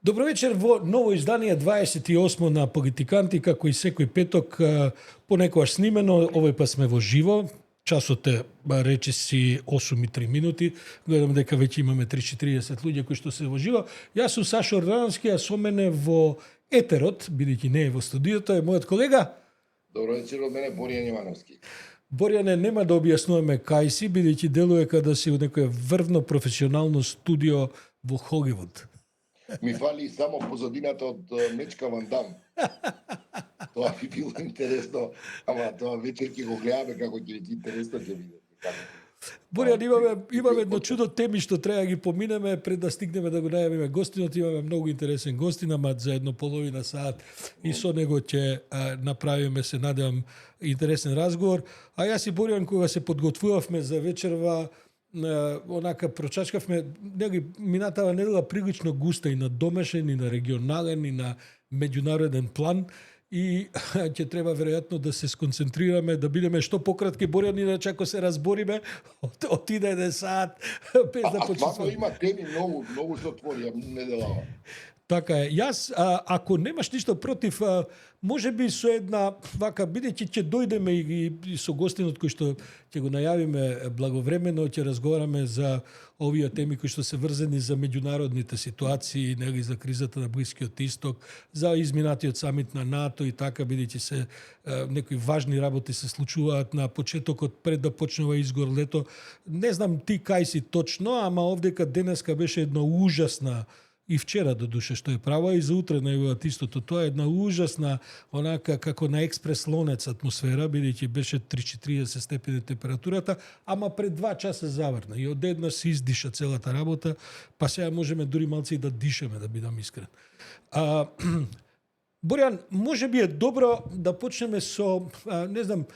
Добро вечер во ново издание 28 на Политиканти, како и секој петок, понекогаш снимено, овој па сме во живо. Часот е речиси 8:03. Гледам дека веќе имаме 30-40 луѓе кои што се во живо. Јас сум Сашо Ордановски, а со мене во етерот, бидејќи не е во студиото, е мојот колега. Добро вечер од мене, Боријан Ивановски. Борјане, нема да објаснуваме кај си, бидејќи делува када си во некој врвно професионално студио во Холивуд. Ми фали само позадината од Мечка Ван Дам. Тоа би било интересно, ама тоа вечер ќе го гледаме како ќе ви интересно ќе биде. Борјан, имаме едно чудо теми што треба да ги поминеме пред да стигнеме да го најавиме гостинот. Имаме многу интересен гостин, ама за едно половина саат и со него ќе направиме, се надевам, интересен разговор. А јас и Борјан, кога се подготвувавме за вечерва, онака прочачкавме, минатава недела прилично густа и на домашен, и на регионален, и на меѓународен план. И ќе треба веројатно да се сконцентрираме, да бидеме што пократки. Борјан, иначе ако се разбориме, отиде еден саат без да почувствуваме. Има теми многу што отвори неделава. Така е. Јас, ако немаш ништо против, може би со една вака, бидејќи ќе дојдеме и со гостинот кој што ќе го најавиме благовремено, ќе разговараме за овие теми кои што се врзани за меѓународните ситуации, нели, за кризата на Блискиот Исток, за изминатиот самит на НАТО и така, бидејќи се некои важни работи се случуваат на почетокот пред да почнува изгор лето. Не знам ти кај си точно, ама овдека денеска беше една ужасна, и вчера до душе што е права, и за утре најавуваат истото. Тоа е една ужасна, онака како на експрес лонец атмосфера, бидејќи беше 30-40 степени температурата, ама пред 2 часа заврна и одеднаш се издиша целата работа, па сега можеме дури малци и да дишеме, да бидам искрен. Борјан, може би е добро да почнеме со, не знам,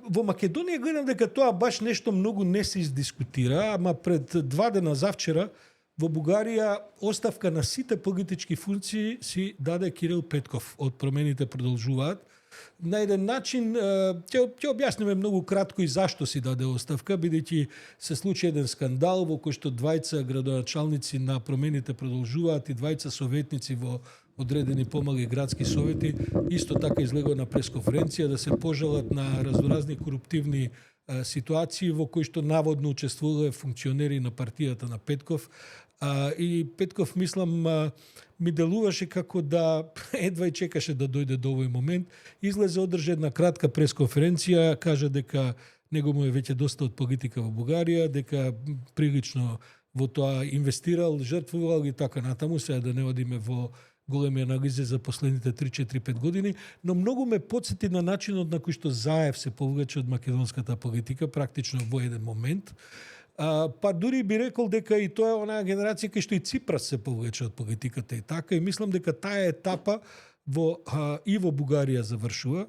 во Македонија гледам дека тоа баш нешто многу не се издискутира, ама пред 2 дена завчера во Бугарија оставка на сите политички функции си даде Кирил Петков од Промените продолжуваат. На еден начин, ќе објасниме многу кратко и зашто си даде оставка, бидејќи се случи еден скандал во кој што двајца градоначалници на Промените продолжуваат и двајца советници во одредени помали градски совети исто така излегува на пресконференција да се пожалат на разноразни коруптивни ситуации во кои што наводно учествувале функционери на партијата на Петков. И Петков, мислам, ми делуваше како да едва и чекаше да дојде до овој момент. Излезе, одржа една кратка пресконференција, кажа дека него му е веќе доста од политика во Бугарија, дека прилично во тоа инвестирал, жртвувал и така натаму, сега да не одиме во големи анализи за последните 3-4-5 години, но многу ме потсети на начинот на кој што Заев се повлече од македонската политика, практично во еден момент. Па дури би рекол дека и тоа е онаа генерација кај што и Ципрас се повлече од политиката и така, и мислам дека таа етапа и во Бугарија завршува.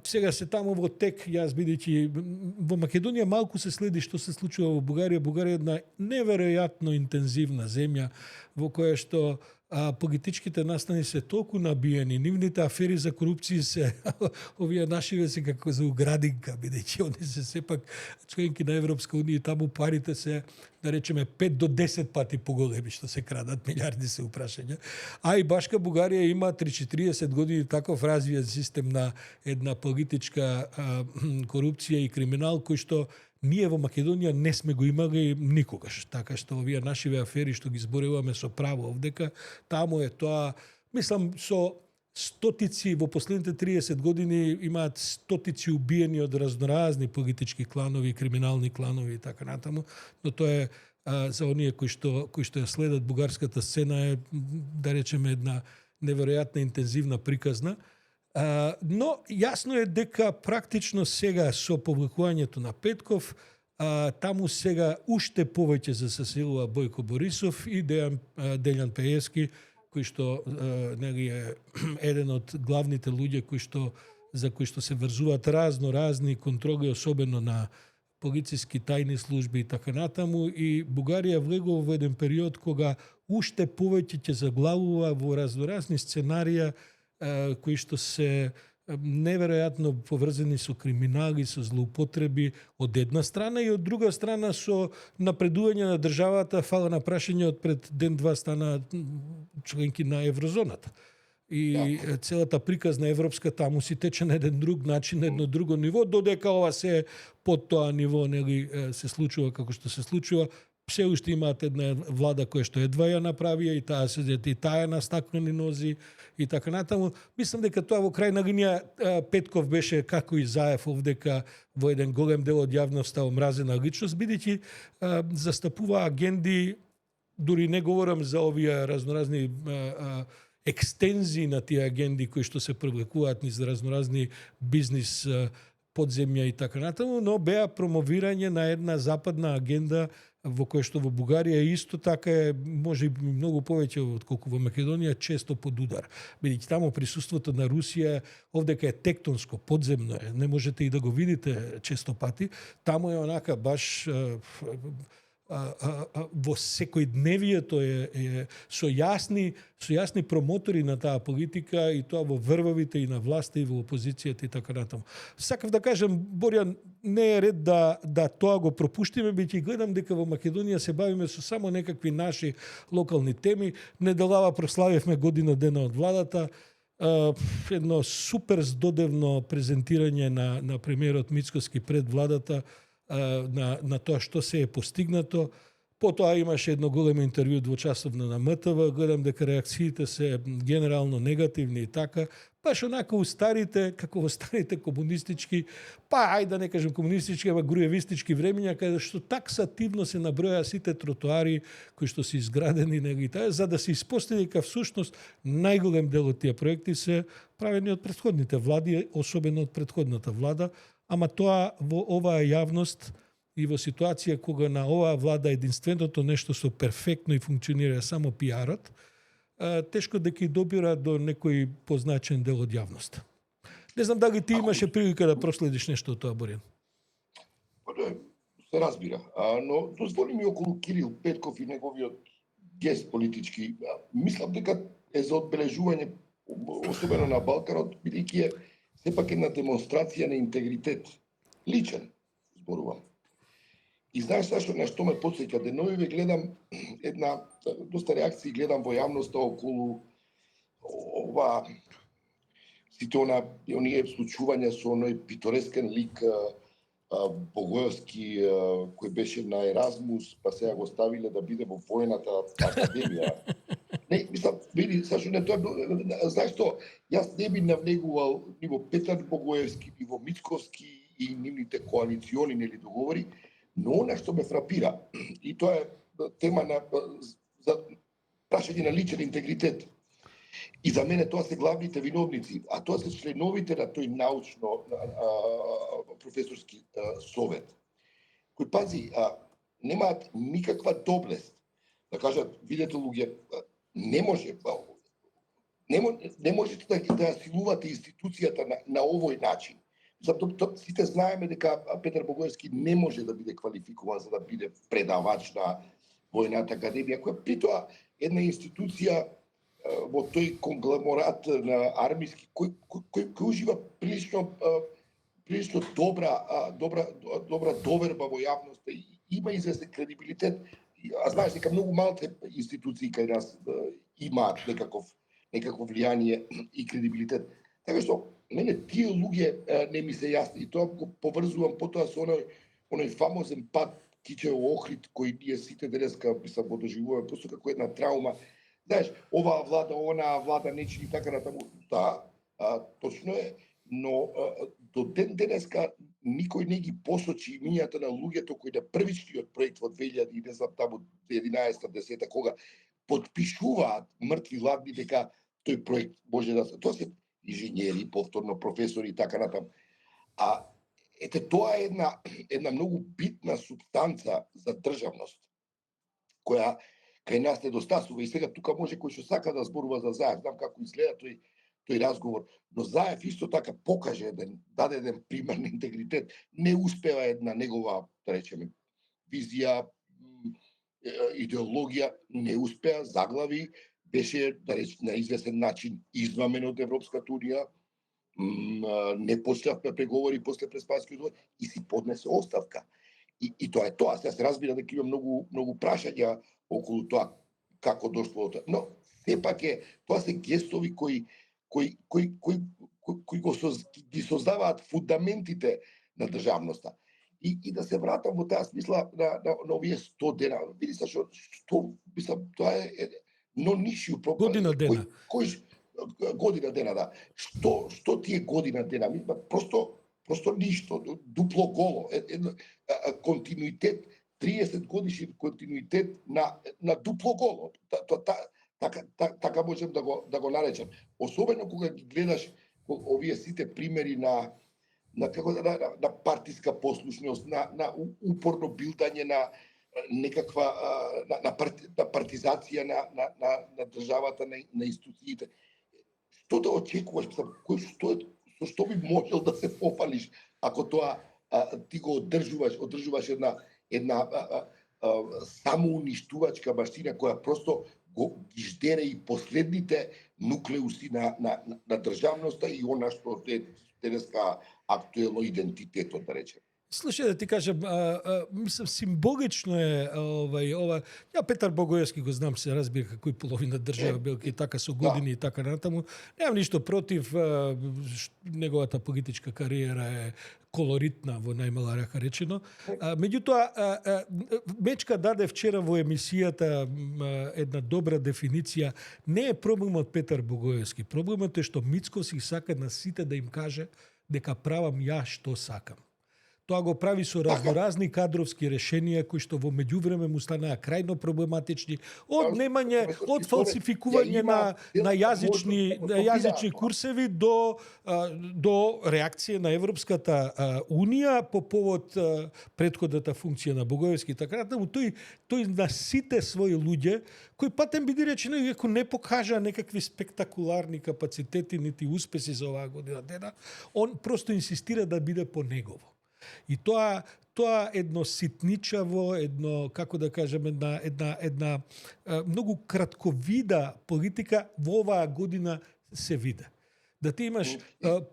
Сега се таму во тек, јас бидејќи во Македонија малку се следи што се случува во Бугарија. Бугарија е една неверојатно интензивна земја во која што политичките настани се толку набиени, нивните афери за корупција се овие нашиве се како за оградинка, бидејќи они се сепак членки на Европска унија и таму парите се, да речеме, 5 до 10 пати поголеми што се крадат, милиарди се упрашања. А и башка Бугарија има 30-40 години таков развиен систем на една политичка корупција и криминал кој што ние во Македонија не сме го имали никогаш. Така што овие нашиве афери што ги зборуваме со право овдека, таму е тоа, мислам, со стотици во последните 30 години имаат стотици убиени од разноразни политички кланови, криминални кланови и така натаму, но тоа е за оние кои што ја следат бугарската сцена е, да речеме, една неверојатна интензивна приказна. Но јасно е дека практично сега со повлекувањето на Петков, таму сега уште повеќе се засилува Бојко Борисов и Дељан Пеевски, кој што нели е еден од главните луѓе за кои што се врзуваат разни контроли, особено на полициски тајни служби и така натаму, и Бугарија влегува во еден период кога уште повеќе ќе заглавува во разноразни сценарија кои што се неверојатно поврзани со криминали, со злоупотреби од една страна и од друга страна со напредување на државата, фала на прашање од пред ден-два стана членки на еврозоната. И целата приказна европска таму си тече на еден друг начин, на едно друго ниво, додека ова се под тоа ниво нели се случува како што се случува. Се уште имаат една влада која што едва ја направија и таа се и таа на стаклени нози и така натаму. Мислам дека тоа во крајна линија Петков беше како и Заев овдека во еден голем дел од јавноста омразена личност, бидејќи застапува агенди, дури не говорам за овие разноразни екстензии на тие агенди кои што се привлекуваат низ разноразни бизнис подземја и така натаму, но беа промовирање на една западна агенда во која што во Бугарија исто така е, може и многу повеќе отколку во Македонија, често под удар. Бидејќи таму присуството на Русија овдека е тектонско, подземно е, не можете и да го видите често пати. Таму е онака баш во секојдневието е со јасни промотори на таа политика и тоа во врвовите и на власта и во опозицијата и така натаму. Сакав да кажам, Борјан, не е ред да тоа го пропуштиме, бидејќи гледам дека во Македонија се бавиме со само некакви наши локални теми. Недалава прославивме година дена од владата. Едно супер здодевно презентирање на премиерот Мицкоски пред владата, на тоа што се е постигнато. Потоа имаше едно големо интервју двочасовно на МТВ, гледам дека реакциите се генерално негативни и така. Баш онака у старите, како во старите комунистички, ајде да не кажем комунистички, ама груевистички времења, каде што таксативно се наброја сите тротоари кои што се изградени, за да се испостави дека всушност најголем дел од тие проекти се правени од претходните влади, особено од претходната влада. Ама тоа во оваа јавност и во ситуација кога на оваа влада единственото нешто што перфектно и функционира само пиарот, тешко дека и добира до некој позначен дел од јавноста. Не знам дали ти имаше прилика да проследиш нешто од тоа, Борјан. Се разбира, но дозволи ми околу Кирил Петков и неговиот гест политички. Мислам дека е за одбележување, особено на Балканот, бидејќи е сепак една демонстрација на интегритет. Личен, зборувам. И знаеш на што ме потсеќа? Деновиве гледам една, доста реакции гледам во јавноста околу ова сите оние случувања со оној питорескен лик Богоевски кој беше на Еразмус, па сега го ставиле да биде во војната академија. Не, мислам, види, Сашо, не тоа, знаеш што, јас не би навлегувал ни во Петар Богоевски, ни во Мицковски и нивните коалициони или договори, но она што ме фрапира, и тоа е тема за прашање на личен интегритет. И за мене тоа се главните виновници, а тоа се членовите на тој научно професорски совет, кои, пази, немаат никаква доблест да кажат, видете луѓе, не можете да силувате институцијата на овој начин. Сите знаеме дека Петар Богоевски не може да биде квалификуван за да биде предавач на војната академија, која притоа една институција во тој конгломерат на армиски кој ужива прилично добра доверба во јавноста и има известен кредибилитет. А знаеш дека многу малите институции кај нас имаат некакво влијание и кредибилитет. Така што мене тие луѓе не ми се јасни и тоа го поврзувам потоа со оној фамозен пат Кичево Охрид кој ние сите денеска го доживуваме просто како една траума. Знаеш, оваа влада, онаа влада не чини така натаму. Да, точно е, но до ден денеска никој не ги посочи имињата на луѓето кои на првичниот проект во 2000 не знам таму 11-10 кога потпишуваат мртви ладни дека тој проект може да се. Тоа се инженери, повторно професори и така натаму. Ете тоа е една многу битна субстанца за државност која кај нас недостасува и сега тука може кој што сака да зборува за Заев, знам како изгледа тој разговор, но Заев исто така покаже даде еден пример на интегритет, не успева една негова, да речеме, визија, идеологија, не успеа, заглави, беше, да речеме, на известен начин измамен од Европската унија, не почнавме преговори после Преспанскиот договор и си поднесе оставка. И тоа е тоа. Сега се разбира дека има многу прашања околу тоа како дошло до тоа. Но сепак тоа се гестови кои ги создаваат фундаментите на државноста. И да се вратам во таа смисла на овие 100 дена. Види се што мислам, тоа е нишју проблем. Година дена. Година дена, да. Што ти е година дена? Просто ништо, дупло голо, континуитет, 30 годишен континуитет на дупло голо. Така можем да го наречам. Особено кога ги гледаш овие сите примери на партиска послушност, на упорно билдање на некаква на партизација на државата, на институциите. Што да очекуваш, со што би можел да се пофалиш ако тоа ти го одржуваш една самоуништувачка машина која просто ги ждере и последните нуклеуси на државноста и она што е денеска актуелно идентитетот, да речем. Слушај, да ти кажам, мислам, символично е ова. Ја Петар Богоевски го знам, се разбира какој половина држава бил и така со години и така натаму. Немам ништо против, неговата политичка кариера е колоритна во најмала рака речено. Меѓутоа, Мечка даде вчера во емисијата една добра дефиниција. Не е проблемот Петар Богоевски. Проблемот е што Мицкоски сака на сите да им каже дека правам ја што сакам. Тоа го прави со разноразни кадровски решенија кои што во меѓувреме му станаа крајно проблематични, од немање, од фалсификување на јазични курсеви до реакција на Европската унија по повод претходната функција на Богоевски, така натаму тој на сите своји луѓе кои патем биде речено иако не покажа некакви спектакуларни капацитети нити успеси за оваа година дена, он просто инсистира да биде по негово. И тоа едно ситничаво, едно, како да кажем, една многу кратковида политика во оваа година се виде. Да ти имаш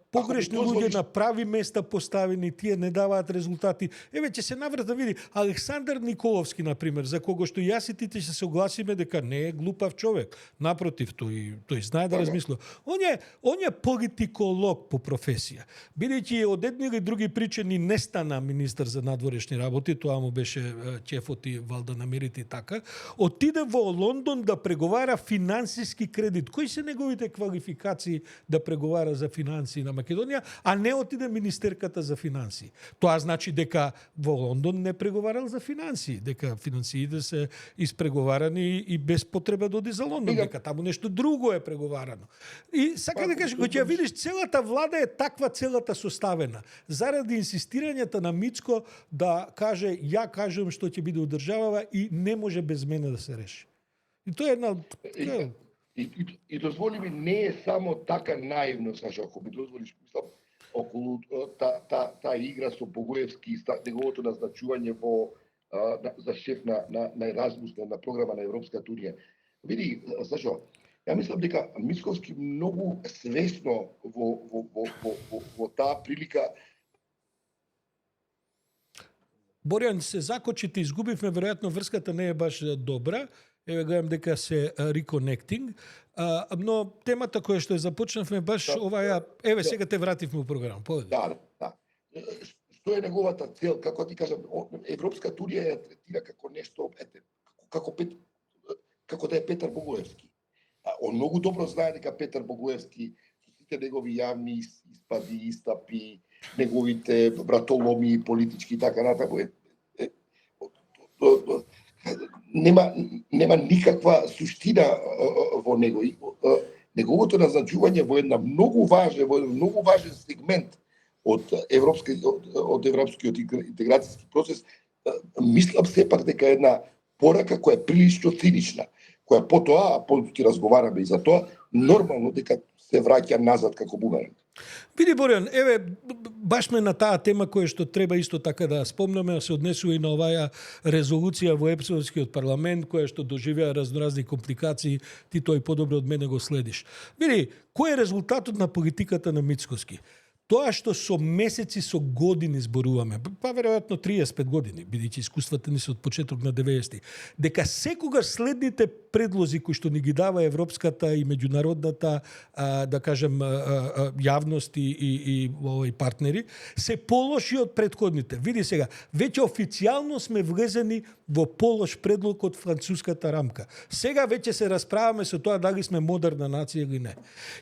погрешни луѓе на прави места поставени, тие не даваат резултати. Еве ќе се наврата види Александар Николовски, например, за кого што јас и ти се согласиме дека не е глупав човек. Напротив, тој знае да размислува. Он е политиколог по професија. Бидејќи од едни или други причини не стана министер за надворешни работи, тоа му беше ќефот и валда намерите така, отиде во Лондон да преговара финансиски кредит. Кои се неговите квалификации да преговара за финансии на Македонија, а не отиде министерката за финансии. Тоа значи дека во Лондон не преговарал за финансии, дека финансиите се испреговарани и без потреба да оди за Лондон, дека таму нешто друго е преговарано. И сака да кажеш, кога ќе видиш целата влада е таква, целата составена, заради инсистирањата на Мицко да каже ја кажувам што ќе биде одржавава и не може без мене да се реши. И тоа е една И дозволи ми, не е само така наивно, Сашо, ако ми дозволиш, мислам, околу таа игра со Богоевски и неговото назначување за шеф на Еразмус, на програма на Европската унија. Види, Сашо, ја мислам дека Мицковски многу свесно во таа прилика. Боријан, се закочи, ти изгубивме, веројатно врската не е баш добра. Еве гледам дека се reconnecting, но темата која што ја започнавме баш оваа, еве сега те вративме у програм. Да. Што е неговата цел, како ти кажам, Европската унија ја третира како нешто, како да е Петар Богоевски. Он многу добро знае дека Петар Богоевски со сите негови јавни испади, истапи, неговите братоломи политички и така натаму нема никаква суштина во него. Неговото назначување во една многу важен сегмент од европскиот интеграцијски процес, мислам сепак дека е една порака која е прилично цинична, која потоа, ќе разговараме и за тоа, нормално дека се враќа назад како бумеранг. Види, Борјан, еве, баш сме на таа тема која што треба исто така да спомнеме, се однесува и на оваа резолуција во Европскиот парламент, која што доживеа разноразни компликации, ти тој подобро од мене го следиш. Види, кој е резултатот на политиката на Мицкоски? Тоа што со месеци, со години зборуваме, па веројатно 35 години, бидејќи искуствата ни се од почеток на 90-ти, дека секогаш следните предлози кои што ни ги дава европската и меѓународната, да кажем, јавност и овој партнери, се полоши од претходните. Види сега, веќе официјално сме влезени во полош предлог од француската рамка. Сега веќе се расправаме со тоа дали сме модерна нација или не.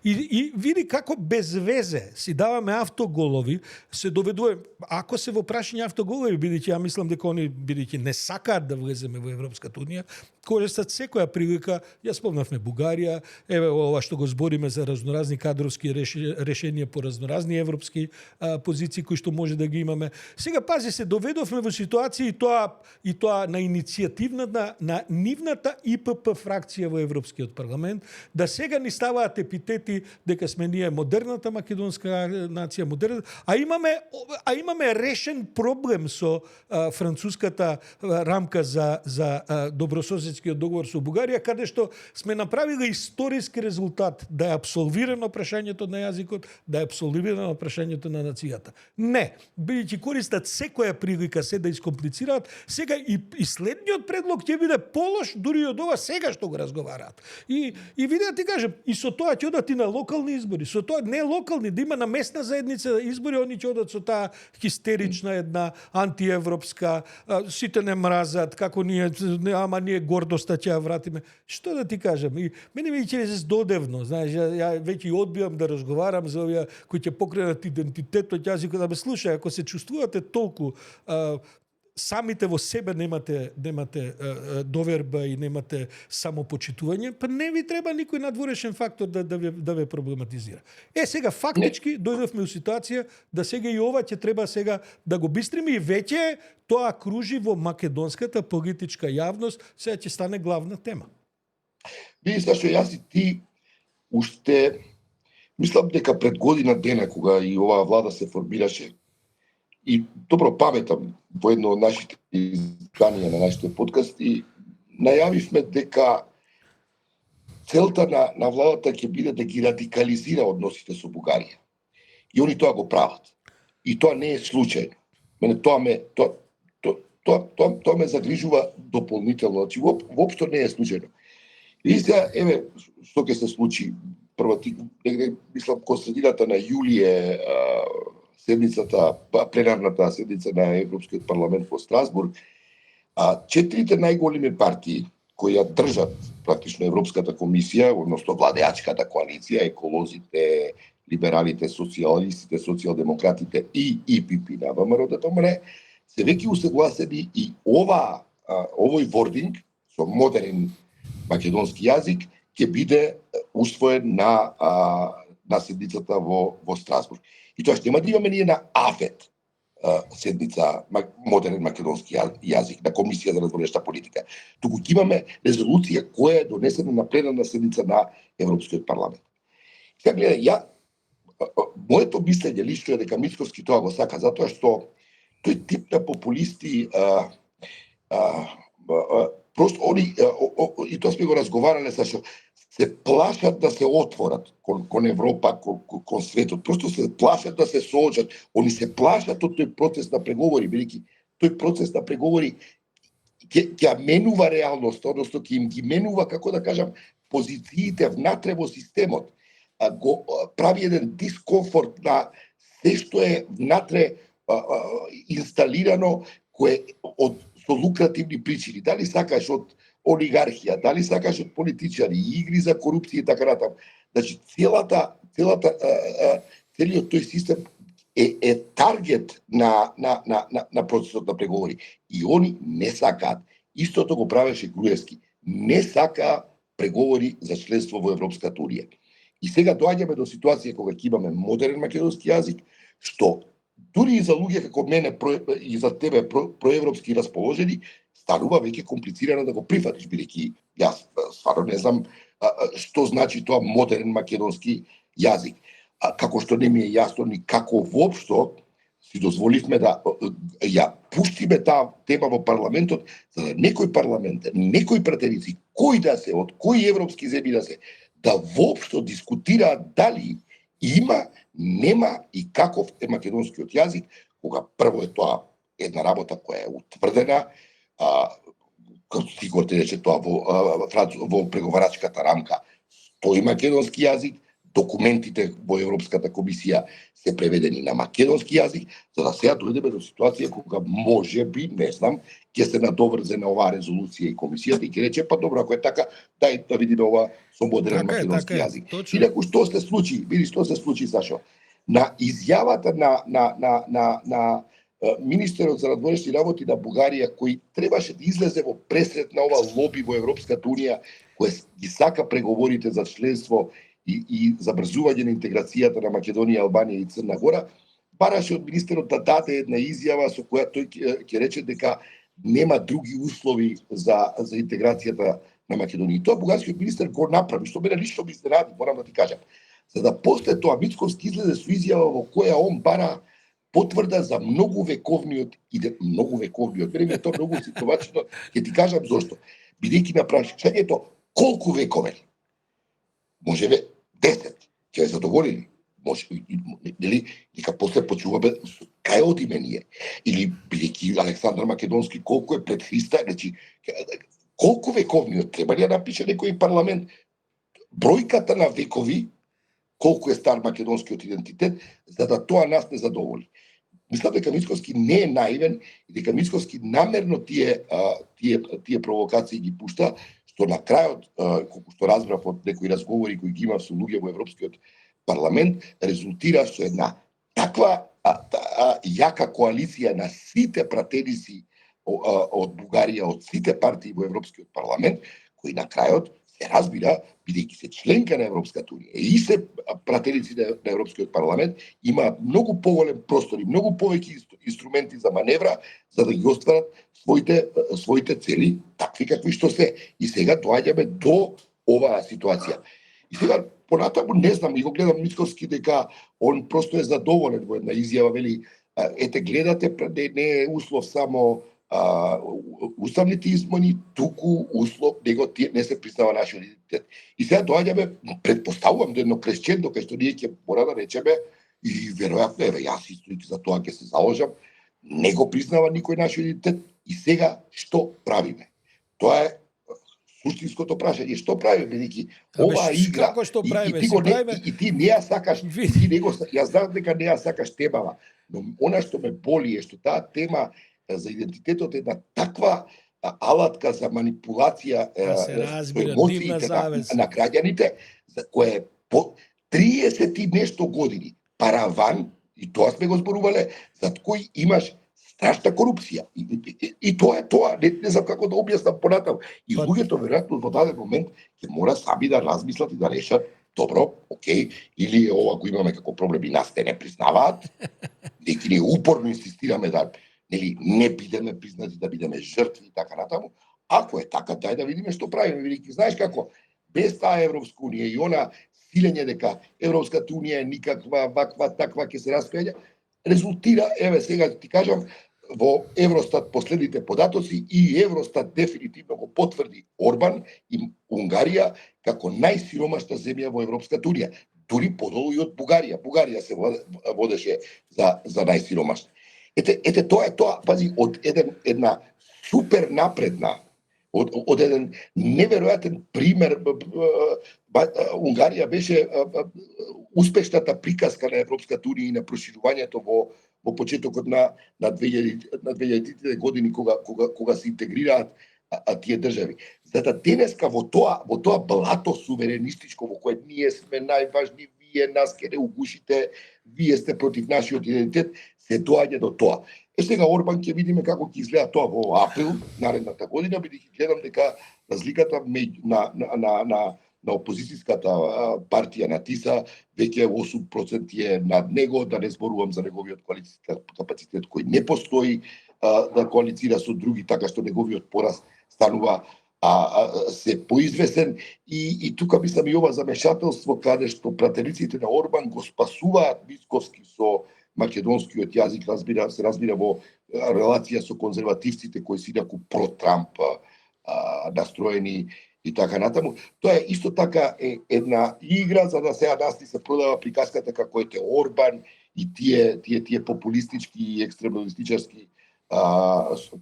И види како без везе си даваме автоголови, се доведува, ако се во прашање автоголови, бидејќи ја мислам дека они бидејќи не сакаат да влеземе во Европската унија, користат секоја прилика, ја спомнавме Бугарија, еве ова што го збориме за разноразни кадровски решенија по разноразни европски позиции кои што може да ги имаме. Сега пази, се доведовме во ситуација и тоа на иницијативната на нивната ИПП фракција во Европскиот парламент, да сега ни ставаат епитети дека сме ние модерната македонска нација, модерна, а имаме решен проблем со француската рамка за добрососедскиот договор со Бугарија, каде што сме направиле историски резултат да е апсолвирано прашањето на јазикот, да е апсолвирано прашањето на нацијата. Не, бидејќи користат секоја прилика се да искомплицираат, сега и следниот предлог ќе биде полош дури од ова сега што го разговараат. И види да ти кажам, и со тоа ќе одат и на локални избори, со тоа не локални, да има на местна заедница избори, они ќе одат со таа хистерична една антиевропска, сите не мразат, како ние, ама ние гордоста ќе ја вратиме. Што да ти кажам? И мене ми ќе се здодевно, знаеш, ја веќе одбивам да разговарам за овие кои ќе покренат идентитетот, јазикот, да ме слушај, ако се чувствувате толку самите во себе немате доверба и немате самопочитување, па не ви треба никој надворешен фактор да ве проблематизира. Сега фактички дојдовме у ситуација да сега и ова ќе треба сега да го бистриме и веќе тоа кружи во македонската политичка јавност, сега ќе стане главна тема. Види, зашто јас и ти уште мислам дека пред година дена кога и оваа влада се формираше, и добро паметам во едно од нашите изданија на нашите подкасти, најавивме дека целта на владата ќе биде да ги радикализира односите со Бугарија. И они тоа го прават. И тоа не е случајно. Мене тоа ме загрижува дополнително. Значи, воопшто не е случајно. И сега, еве, што ќе се случи? Мислам, кон средината на јулие седницата, пленарната седница на Европскиот парламент во Страсбург, четирите најголеми партии кои ја држат практично Европската комисија, односно владеачката коалиција, еколозите, либералите, социјалистите, социјалдемократите и ИПП на ВМРО-ДПМН, се веќе усогласени и овој вординг со модерен македонски јазик ќе биде усвоен на седницата во Страсбург. И тоа што нема да имаме ние на АФЕТ седница модерен македонски јазик на Комисија за надворешна политика. Туку ќе имаме резолуција која е донесена на пленарна седница на Европскиот парламент. Сега гледај, моето мислење лично е дека Мицкоски тоа го сака затоа што тој тип на популисти просто они и тоа сме го разговарале зашто се плашат да се отворат кон Европа, кон светот. Просто се плашат да се соочат. Они се плашат од тој процес на преговори, бидејќи тој процес на преговори ќе менува реалноста, односно ќе им ги менува, како да кажам, позициите внатре во системот. Го прави еден дискомфорт на се што е внатре инсталирано, кое со лукративни причини. Дали сакаш од олигархија, дали сакаш од политичари, игри за корупција и така натаму. Значи, целиот тој систем е таргет на процесот на преговори. И они не сакаат. Истото го правеше Груевски. Не сака преговори за членство во Европската унија. И сега доаѓаме до ситуација кога ќе имаме модерен македонски јазик, што дури и за луѓе како мене и за тебе проевропски расположени, станува веќе комплицирано да го прифатиш, бидејќи јас стварно не знам што значи тоа модерен македонски јазик. како што не ми е јасно ни како воопшто си дозволивме да ја пуштиме таа тема во парламентот, за да некој парламент, некои пратеници, кои да се, од кои европски земји да се, да воопшто дискутираат дали има, нема и каков е македонскиот јазик, кога прво е тоа една работа која е утврдена, како Стигор те рече тоа во преговарачката рамка, стои македонски јазик, документите во Европската комисија се преведени на македонски јазик, за да сега дојдеме до ситуација кога можеби, не знам, ќе се надоврзе на оваа резолуција и комисијата и ќе рече, па добро, ако е така, дај да видиме ова со модерен македонски јазик. Инаку што се случи, види што се случи, Сашо. На изјавата на министерот за надворешни работи на Бугарија, кој требаше да излезе во пресрет на ова лоби во Европската унија, кој ги сака преговорите за членство и забрзување на интеграцијата на Македонија, Албанија и Црна Гора, бараше од министерот да даде една изјава со која тој ќе рече дека нема други услови за интеграцијата на Македонија. И тоа бугарскиот министер го направи, што мене лично ми изненади, морам да ти кажам. За да после тоа Мицковски излезе со изјава во која он бара потврда за многу вековниот, време тоа многу симптоматично, ќе ти кажам зошто. Бидејќи на прашањето колку векове, можеме 10, ќе ве задоволили. Може, нели, дека после почуваме кај одиме ние. Или бидејќи Александар Македонски колку е пред Христа, значи колку вековниот треба ли да напише некој парламент бројката на векови, колку е стар македонскиот идентитет, за да тоа нас не задоволи. Мислам дека Мицковски не е наивен и дека Мицковски намерно тие провокации ги пушта, што на крајот, колку што разбрав од некои разговори кои ги имав со луѓе во Европскиот парламент, резултира со една таква јака коалиција на сите пратеници од Бугарија, од сите партии во Европскиот парламент, кои на крајот се разбира, бидејќи се членка на Европската унија и се пратеници на Европскиот парламент, имаат многу поголем простор и многу повеќе инструменти за маневра за да ги остварат своите цели, такви какви што се. И сега доаѓаме до оваа ситуација. И сега понатаму не знам, и го гледам Мицковски дека он просто е задоволен во една изјава, вели, ете гледате, не е услов само уставните измени, туку услов него не се признава нашиот идентитет. И сега доаѓаме, предпоставувам до едно кресчендо кај што ние ќе мора да речеме и веројатно јас исто за тоа ќе се заложам, не го признава никој нашиот идентитет и сега што правиме? Тоа е суштинското прашање, што правиме, бидејќи оваа игра како што правиме, и ти не ја сакаш, ти него ја знам дека не ја сакаш темава, но она што ме боли е што таа тема за идентитетот е една таква алатка за манипулација со емоциите на граѓаните, за која по 30 и нешто години параван, и тоа сме го зборувале, зад кој имаш страшна корупција. И тоа е тоа, не знам како да објаснам понатаму. И луѓето веројатно во даден момент ќе мора сами да размислат и да решат, добро, окей, или ова го имаме како проблем и нас те не признаваат, дека ние упорно инсистираме да не бидеме признати, да бидеме жртви и така натаму. Ако е така, дај да видиме што правиме. Велики, знаеш како, без таа Европска унија и она силење дека Европската унија е никаква, ваква, таква, ќе се распреѓа, резултира, еве сега ти кажам, во Евростат последните податоци и Евростат дефинитивно го потврди Орбан и Унгарија како најсиромашна земја во Европската унија. Дури подолу и од Бугарија. Бугарија се водеше за најсиромашна. Ете тоа е тоа, пази, од една супер напредна, од еден неверојатен пример, Унгарија беше успешната приказка на Европската унија и на проширувањето во почетокот на 2000-тите години кога се интегрираат тие држави. Зато денеска во тоа блато суверенистичко во кое ние сме најважни, вие нас ке не угушите, вие сте против нашиот идентитет, се доаѓа до тоа. Сега Орбан ќе видиме како ќе изгледа тоа во април наредната година, бидејќи гледам дека разликата на опозицијската партија на ТИСА веќе 8% е над него, да не зборувам за неговиот коалицијски капацитет кој не постои да коалицира со други, така што неговиот пораз станува се поизвестен и тука мислам и ова замешателство каде што пратериците на Орбан го спасуваат Мицкоски со македонскиот јазик, се разбира во релација со конзервативците кои се инаку про-Трамп настроени и така натаму. Тоа е исто така една игра за да сега нас ни се продава приказката како ете Орбан и тие популистички и екстремалистичарски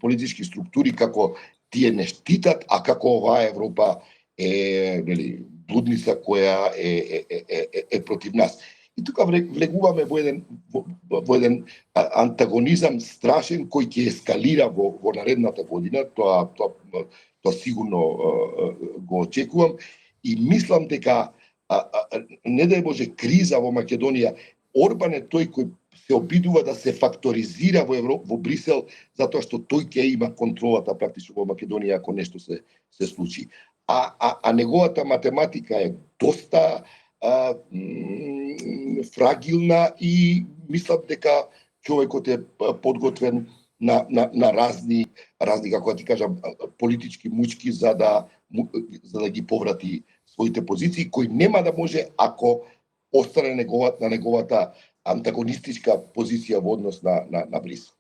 политички структури како тие не штитат, а како оваа Европа е блудница која е против нас. И тука влегуваме во еден антагонизам страшен кој ќе ескалира во наредната година, тоа сигурно го очекувам и мислам дека не да може криза во Македонија, Орбан е тој кој се обидува да се факторизира во Брисел затоа што тој ќе има контролата практично во Македонија ако нешто се случи. А неговата математика е доста фрагилна и мислам дека човекот е подготвен на разни како да ти кажам политички мучки за да ги поврати своите позиции кои нема да може ако остане на неговата антагонистичка позиција во однос на Брисел.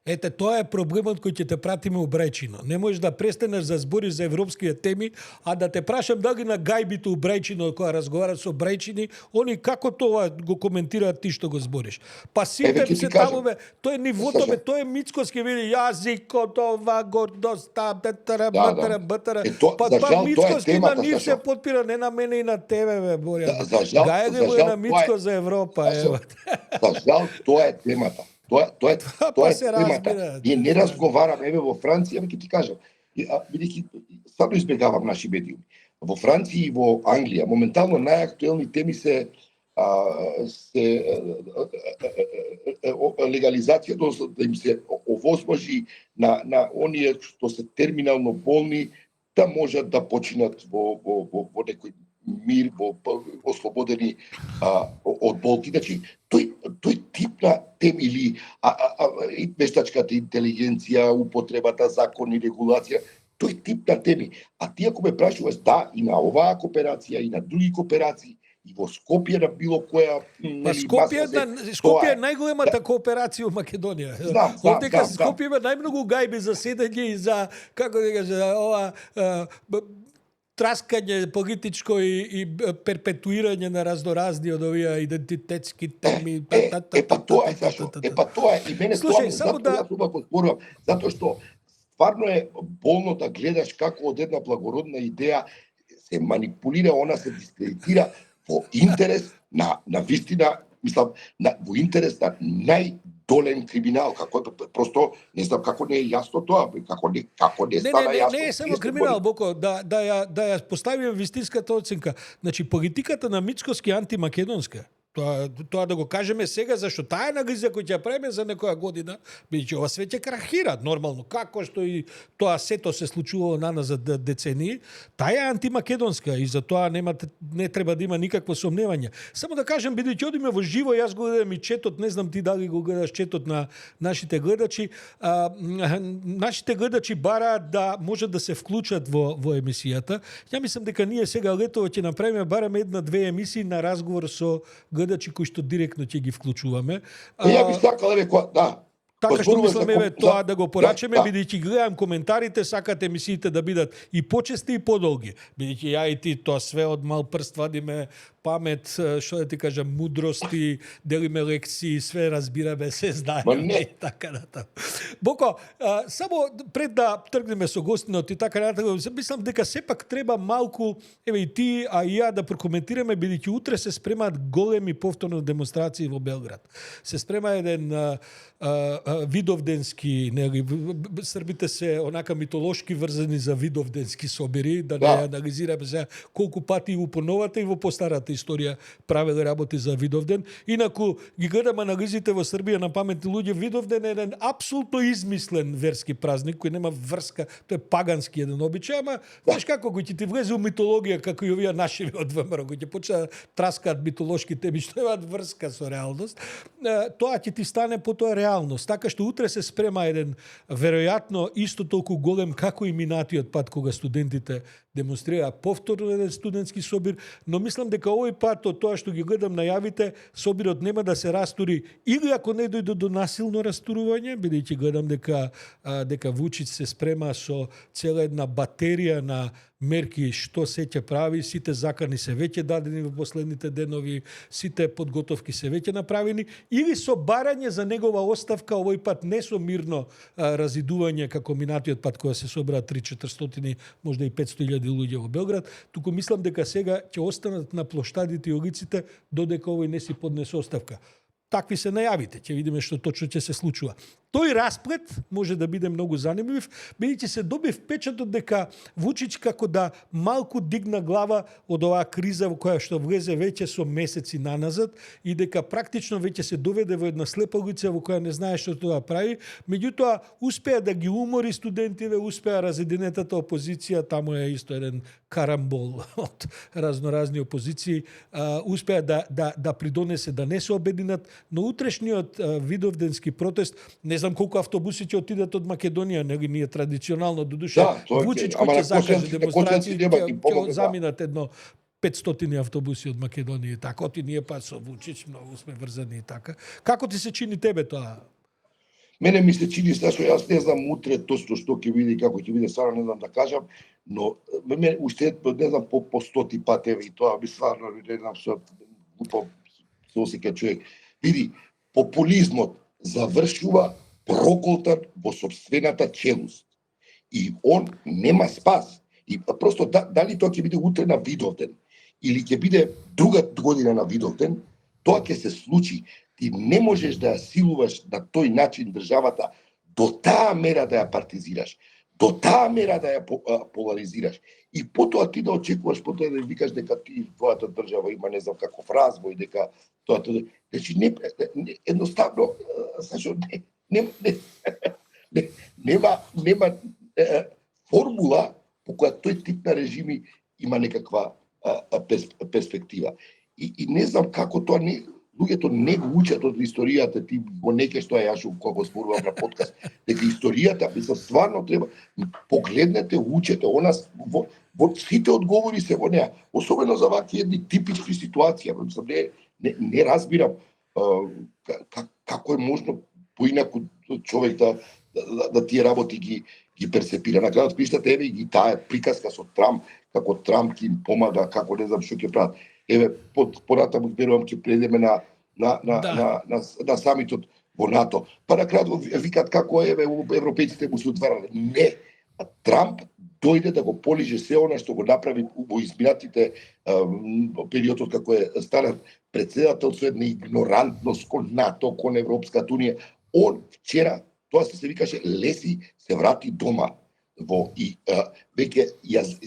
Ете, тоа е проблемот кој ќе те пратиме у Брајчино. Не можеш да престанеш да збориш за европските теми, а да те прашам дали на гајбите у Брајчино која разговарат со Брајчини, они како тоа го коментираат ти што го збориш. Па сите се таму, тоа е нивото, тоа е Мицкоски вели јазикот, ова гордоста, бетара. Па Мицкоски на нив се подпира, не на мене и на тебе, бе, Борја. Гајде го на Мицко за Европа, ево. За жал, тоа е темата. Тоа е темата. Ние не разговараме во Франција, ќе ти кажам. Бидејќи стварно избегавам наши медиуми. Во Франција и во Англија моментално најактуелни теми се легализација, да им се овозможи на оние што се терминално болни да можат да починат во некој мир, ослободени од болки. Значи, тој тип на теми или вештачката интелигенција, употребата, закони, регулација, тој тип на теми. А ти ако ме прашуваш, да, и на оваа кооперација, и на други кооперации, и во Скопје на било која... Скопје е најголемата кооперација во Македонија. Дека Скопје има најмногу гајби за седење и за, како да кажа, ова... траскање политичко и перпетуирање на разноразни од овие идентитетски теми. Епа тоа е. И мене тоа го зборувам, затоа што стварно е болно да гледаш како од една благородна идеја се манипулира, она се дискредитира во интерес на вистина, мислам, во интерес на најдолен криминал, како просто не знам како не е јасно тоа, како не стана јасно. Не е само криминал, Боко, да ја поставиме вистинската оценка. Значи политиката на Мицкоски антимакедонска. Тоа да го кажеме сега, зашто таа анализа која ќе правиме за некоја година, бидејќи ова свет ќе крахира нормално, како што и тоа сето се случувало наназад децении, таа е антимакедонска и за тоа не треба да има никакво сомневање. Само да кажем, бидејќи одиме во живо, јас го гледам и четот, не знам ти дали го гледаш четот на нашите гледачи, нашите гледачи бараат да можат да се вклучат во емисијата. Ја мислам дека ние сега летово ќе направиме барем една-две емисии на разговор со гледачи кои што директно ќе ги вклучуваме. Ја би сакал да. Така што мисламе тоа да го порачеме, бидејќи гледам коментарите, сакат емисиите да бидат и почести и подолги. Бидејќи ја и ти тоа све од мал прст вадиме памет, што да ти кажам, мудрости, делиме лекции, све разбираме, се знаеме и така натаму. Боко, само пред да тргнеме со гостинот и така натаму, мислам дека сепак треба малку, еве и ти, а и ја да прокоментираме, бидејќи утре се спремаат големи повторно демонстрации во Белград. Се спрема еден Видовденски, нели, србите се онака митолошки врзани за Видовденски собери, да не анализираме сега колку пати во поновата и во постарата историја правеле работи за Видовден. Инаку ги гледам анализите во Србија на паметни луѓе, Видовден е еден апсолутно измислен верски празник кој нема врска, тој е пагански еден обичај, ама знаеш како кој ќе ти влезе у митологија како и овие наши од ВМРО, кој ќе почне траскаат митолошки теми што немаат врска со реалност, тоа ќе ти стане потоа реалност. Така Така што утре се спрема еден веројатно исто толку голем како и минатиот пат кога студентите демонстрира повторно еден студентски собир, но мислам дека овој пат од тоа што ги гледам најавите, собирот нема да се растури или ако не дојде до насилно растурување, бидејќи гледам дека Вучиќ се спрема со цела една батерија на мерки што се ќе прави, сите закани се веќе дадени во последните денови, сите подготовки се веќе направени, или со барање за негова оставка, овој пат не со мирно разидување како минатиот пат кога се собраа 3-400, можда и 500.000 луѓе во Белград, туку мислам дека сега ќе останат на плоштадите и улиците додека овој не си поднесе оставка. Такви се најавите, ќе видиме што точно ќе се случува. Тој расплет може да биде многу занимлив, бидејќи се доби впечатот дека Вучиќ како да малку дигна глава од оваа криза во која што влезе веќе со месеци наназад и дека практично веќе се доведе во една слепа улица во која не знае што тоа прави, меѓутоа успеа да ги умори студентиве, успеа разединетата опозиција, таму е исто еден карамбол од разноразни опозиции, успеа да придонесе да не се обединат, но утрешниот видовденски протест, не знам колку автобуси ќе отидат од Македонија, ние традиционално додуше Вучиќ кој ќе закаже демонстрации, ќе заминат едно 500 автобуси од Македонија, така оти ние пат со Вучиќ многу сме врзани и така. Како ти се чини тебе тоа? Мене ми се чини страшно, јас не знам утре точно што ќе биде, како ќе биде, стварно не знам да кажам, но мене уште не знам по 100 пат и тоа би стварно не знам што глупо се осеќа човек. Види, популизмот завршува проколтан во собствената челуст. И он нема спас. И просто дали тоа ќе биде утре на Видовден или ќе биде друга година на Видовден, тоа ќе се случи. Ти не можеш да ја силуваш на тој начин државата до таа мера да ја партизираш, до таа мера да ја поларизираш. И потоа ти да очекуваш, потоа да викаш дека ти твојата држава има не знам каков развој, дека тоа. Значи едноставно нема формула по која тој тип на режими има некаква перспектива. И не знам како тоа луѓето не го учат од историјата, ти го некаш тоа јас кога зборувам на подкаст, дека историјата стварно треба погледнете, учете, во сите одговори се во неа, особено за вакви едни типични ситуации, не разбирам како е можно поинаку човек да тие работи ги перцепира. На крајот пиштате еве ги таа приказка со Трамп, како Трамп ќе им помага, како не знам што ќе прават. Еве понатаму верувам ќе предеме на самитот во НАТО. Па на крајот викат како еве европејците му се отварале. Не, Трамп дојде да го полиже се она што го направи во изминатите периодот како е станат председател со една игнорантност кон НАТО, кон Европската унија. Он вчера, тоа се викаше, леси се врати дома и веќе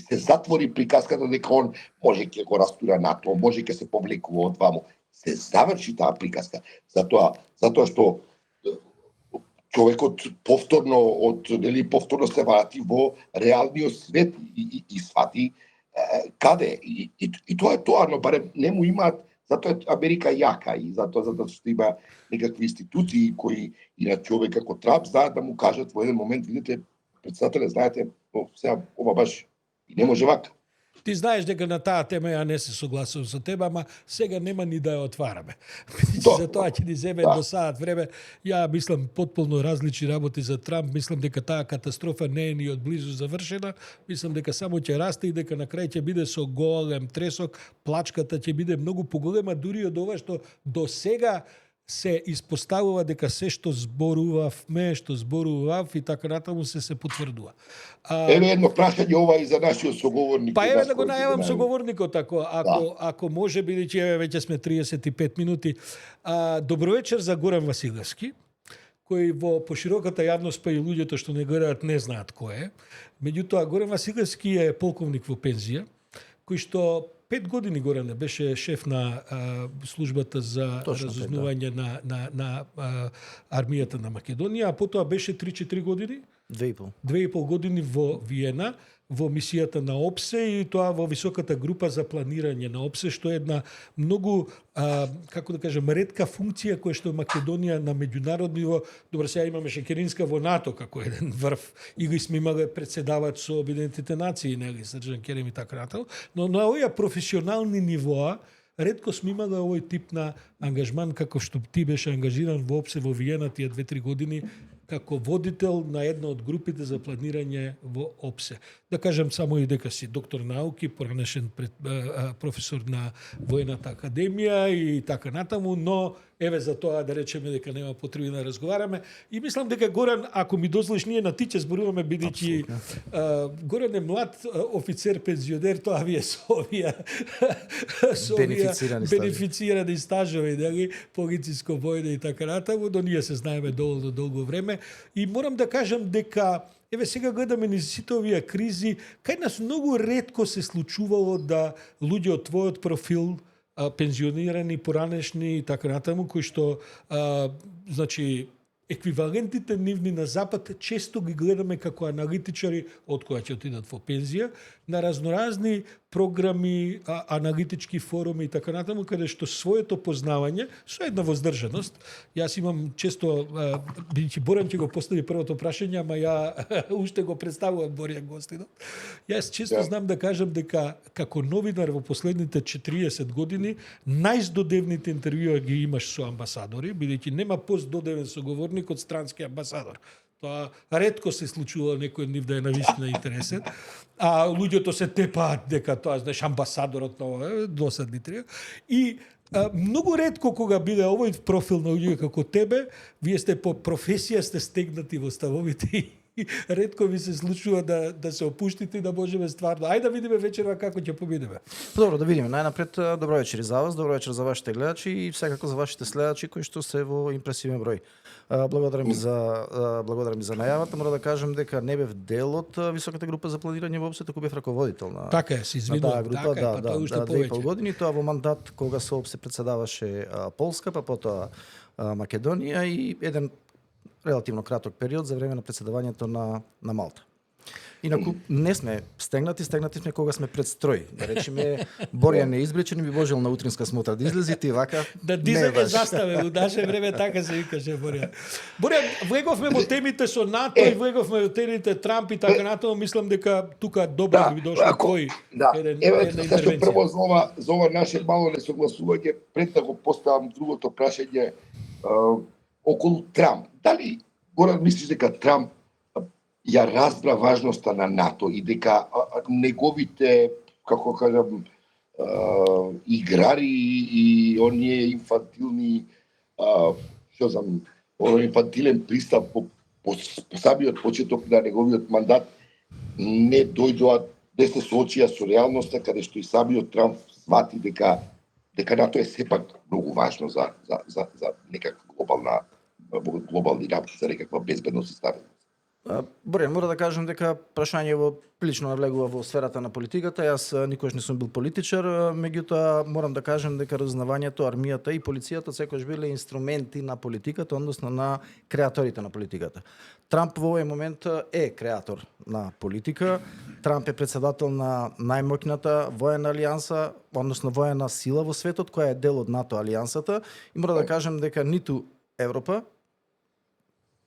се затвори приказката дека он може ќе го растура НАТО, може ќе се повлекува од ваму. Се заврши таа приказка. Затоа што човекот повторно се врати во реалниот свет и свати каде. И тоа е тоа, но барем не му имаат, затоа Америка јака и затоа што има некакви институции кои и на човек како Трамп знаат да му кажат во еден момент, видите, председателе, знаете, сега ова баш и не може вака. Ти знаеш дека на таа тема ја не се согласувам со тебе, ама сега нема ни да ја отвараме. За тоа ќе ни земе до саат време. Ја мислам потполно различни работи за Трамп. Мислам дека таа катастрофа не е ни од близу завршена. Мислам дека само ќе расте и дека на крај ќе биде со голем тресок. Плачката ќе биде многу поголема дури од ова што до сега се испоставува дека се што зборував и така натаму се потврдува. Еве едно прашање ова и за нашиот соговорник. Па еве да го најавам соговорникот, ако може, бидејќи еве веќе сме 35 минути. Добро вечер за Горан Василевски, кој во пошироката јавност, па и луѓето што не гледаат не знаат кој е. Меѓутоа, Горан Василевски е полковник во пензија, кој што 5 години Горане беше шеф на службата за разузнавање на армијата на Македонија, а потоа беше 3-4 години 2,5 години во Виена, во мисијата на ОПСЕ и тоа во високата група за планирање на ОПСЕ, што е една многу, како да кажем, ретка функција која што Македонија на меѓународно ниво, добро сега имаме Шекеринска во НАТО како еден врв, и ги сме имале председаваат со Обединетите нации, нели, Срđan Керем и така натаму, но на овие професионални нивоа ретко сме имале овој тип на ангажман како што ти беше ангажиран во ОПСЕ во Виена тие 2-3 години како водител на една од групите за планирање во ОПСЕ. Да кажем само и дека си доктор науки, поранешен професор на Воената академија и така натаму, но еве за тоа да речеме дека нема потреби да разговараме. И мислам дека Горан, ако ми дозволиш, ние на ти ќе зборуваме бидејќи Горан е млад офицер пензионер, тоа вие со овие бенефицирани стажови, нели, полициско војна и така натаму, но ние се знаеме доволно долго време и морам да кажам дека еве сега гледаме низ сите овие кризи, кај нас многу ретко се случувало да луѓе од твојот профил, пензионирани, поранешни и така натаму, кои што значи еквивалентите нивни на запад често ги гледаме како аналитичари од кои ќе отидат во пензија на разноразни програми, аналитички форуми и така натаму, каде што своето познавање со една воздржаност. Јас имам често бидејќи Боран ќе го постави првото прашање, ама ја уште го представувам Борјан гостинот. Јас често знам да кажам дека како новинар во последните 40 години најздодевните интервјуа ги имаш со амбасадори, бидејќи нема постдодевен соговорник од странски амбасадор. Тоа ретко се случува некој од нив да е навистина интересен, а луѓето се тепаат дека тоа, знаеш, амбасадорот на досадни треба. И многу ретко кога биде овој профил на луѓе како тебе, вие сте по професија сте стегнати во ставовите и ретко ви се случува да се опуштите и да можеме стварно. Ајде да видиме вечерва како ќе победиме. Добро, да видиме. Најнапред добро вечер за вас, добро вечер за вашите гледачи и секако за вашите следачи кои што се во импресивен број. Благодарам ви за најавата. Мора да кажам дека не бев дел од високата група за планирање во ОПСЕ, туку бев раководител на така е, се извинувам, група, така е, уште повеќе. 2,5 години, тоа во мандат кога со ОПСЕ председаваше Полска, па потоа Македонија и еден релативно краток период за време на председавањето на Малта. Инаку не сме стегнати сме кога сме пред строј. Да речеме, Борјан е избречен и би можел на утринска смотра да излези ти вака. Да дизаме заставе, во наше време така се викаше Борјан. Борјан, влеговме во темите со НАТО и влеговме во темите Трамп и така натаму, мислам дека тука добро би дошло кој еден интервенција. Прво за ова наше мало несогласување, пред да го поставам другото прашање околу Трамп. Дали Горан мислиш дека Трамп ја разбра важноста на НАТО и дека неговите, како кажам, играри и оние инфантилни, што знам, инфантилен пристап по самиот почеток на неговиот мандат не дојдоа, не се соочија со реалноста, каде што и самиот Трамп свати дека НАТО е сепак многу важно за некаква глобални работи, за некаква безбедност и стабилност. Борјан, мора да кажам дека прашањево прилично навлегува во сферата на политиката. Јас никогаш не сум бил политичар, меѓутоа морам да кажам дека разузнавањето, армијата и полицијата секогаш биле инструменти на политиката, односно на креаторите на политиката. Трамп во овој момент е креатор на политика. Трамп е председател на најмоќната воена алијанса, односно воена сила во светот, која е дел од НАТО алијансата. И мора да кажам дека ниту Европа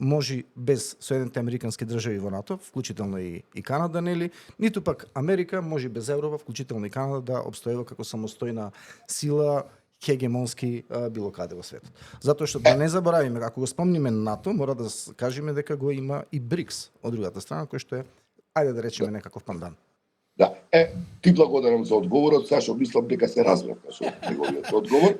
може без Соединените американски држави во НАТО, вклучително и Канада, нели, ниту пак Америка може без Европа, вклучително и Канада, да обстојува како самостојна сила хегемонски било каде во светот. Затоа што да не заборавиме, ако го спомниме НАТО, мора да кажеме дека го има и БРИКС од другата страна, кој што е, ајде да речеме, некаков пандан. Да, ти благодарам за одговорот, Сашо, мислам дека се разбравме со неговиот одговор.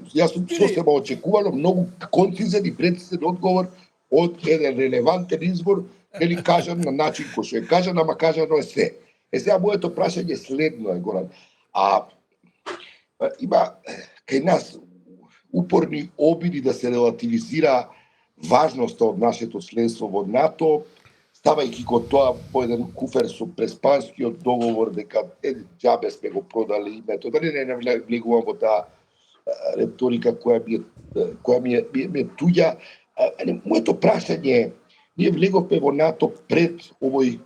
Јас сум сосема очекувано многу концизен и прецизен одговор од еден релевантен избор, или кажан на начин кој што е кажан, ама кажано е се. Сега моето прашање следно е, Горан. Има кај нас упорни обиди да се релативизира важноста од нашето членство во НАТО, ставајќи го тоа по еден куфер со преспанскиот договор дека џабе сме го продали името. Дали не навлегувам во таа реторика која ми е туѓа. Моето прашање е Ние влеговме во НАТО пред овој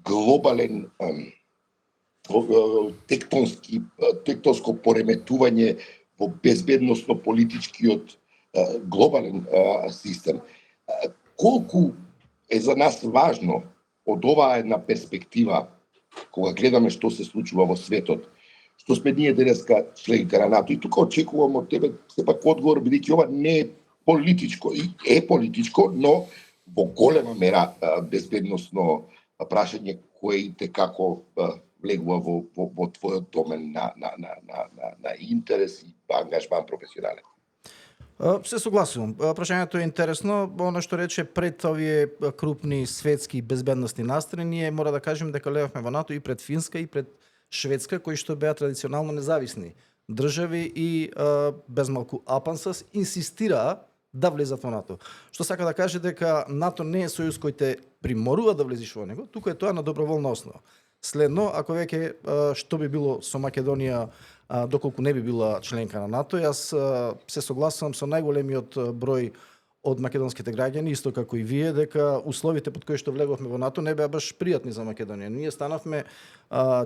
глобален тектонско пореметување во безбедносно-политичкиот глобален систем. Колку е за нас важно од оваа една перспектива, кога гледаме што се случува во светот, што сме ние денеска членка на НАТО, и тука очекувам од тебе сепак одговор, бидејќи ова не е политичко, и е политичко, но во голема мера безбедносно прашање кое и како влегува во твојот домен на интерес и ангажман професионален. Се согласувам. Прашањето е интересно. Оно што рече пред овие крупни светски безбедностни настани, ние мора да кажем дека левавме во НАТО и пред Финска и пред Шведска, кои што беа традиционално независни држави и без малку апансас инсистираа да влезат во НАТО. Што сака да каже дека НАТО не е сојуз кој те приморува да влезеш во него, туку е тоа на доброволна основа. Следно, ако веќе што би било со Македонија доколку не би била членка на НАТО, јас се согласувам со најголемиот број од македонските граѓани, исто како и вие, дека условите под кои што влеговме во НАТО не беа баш пријатни за Македонија. Ние станавме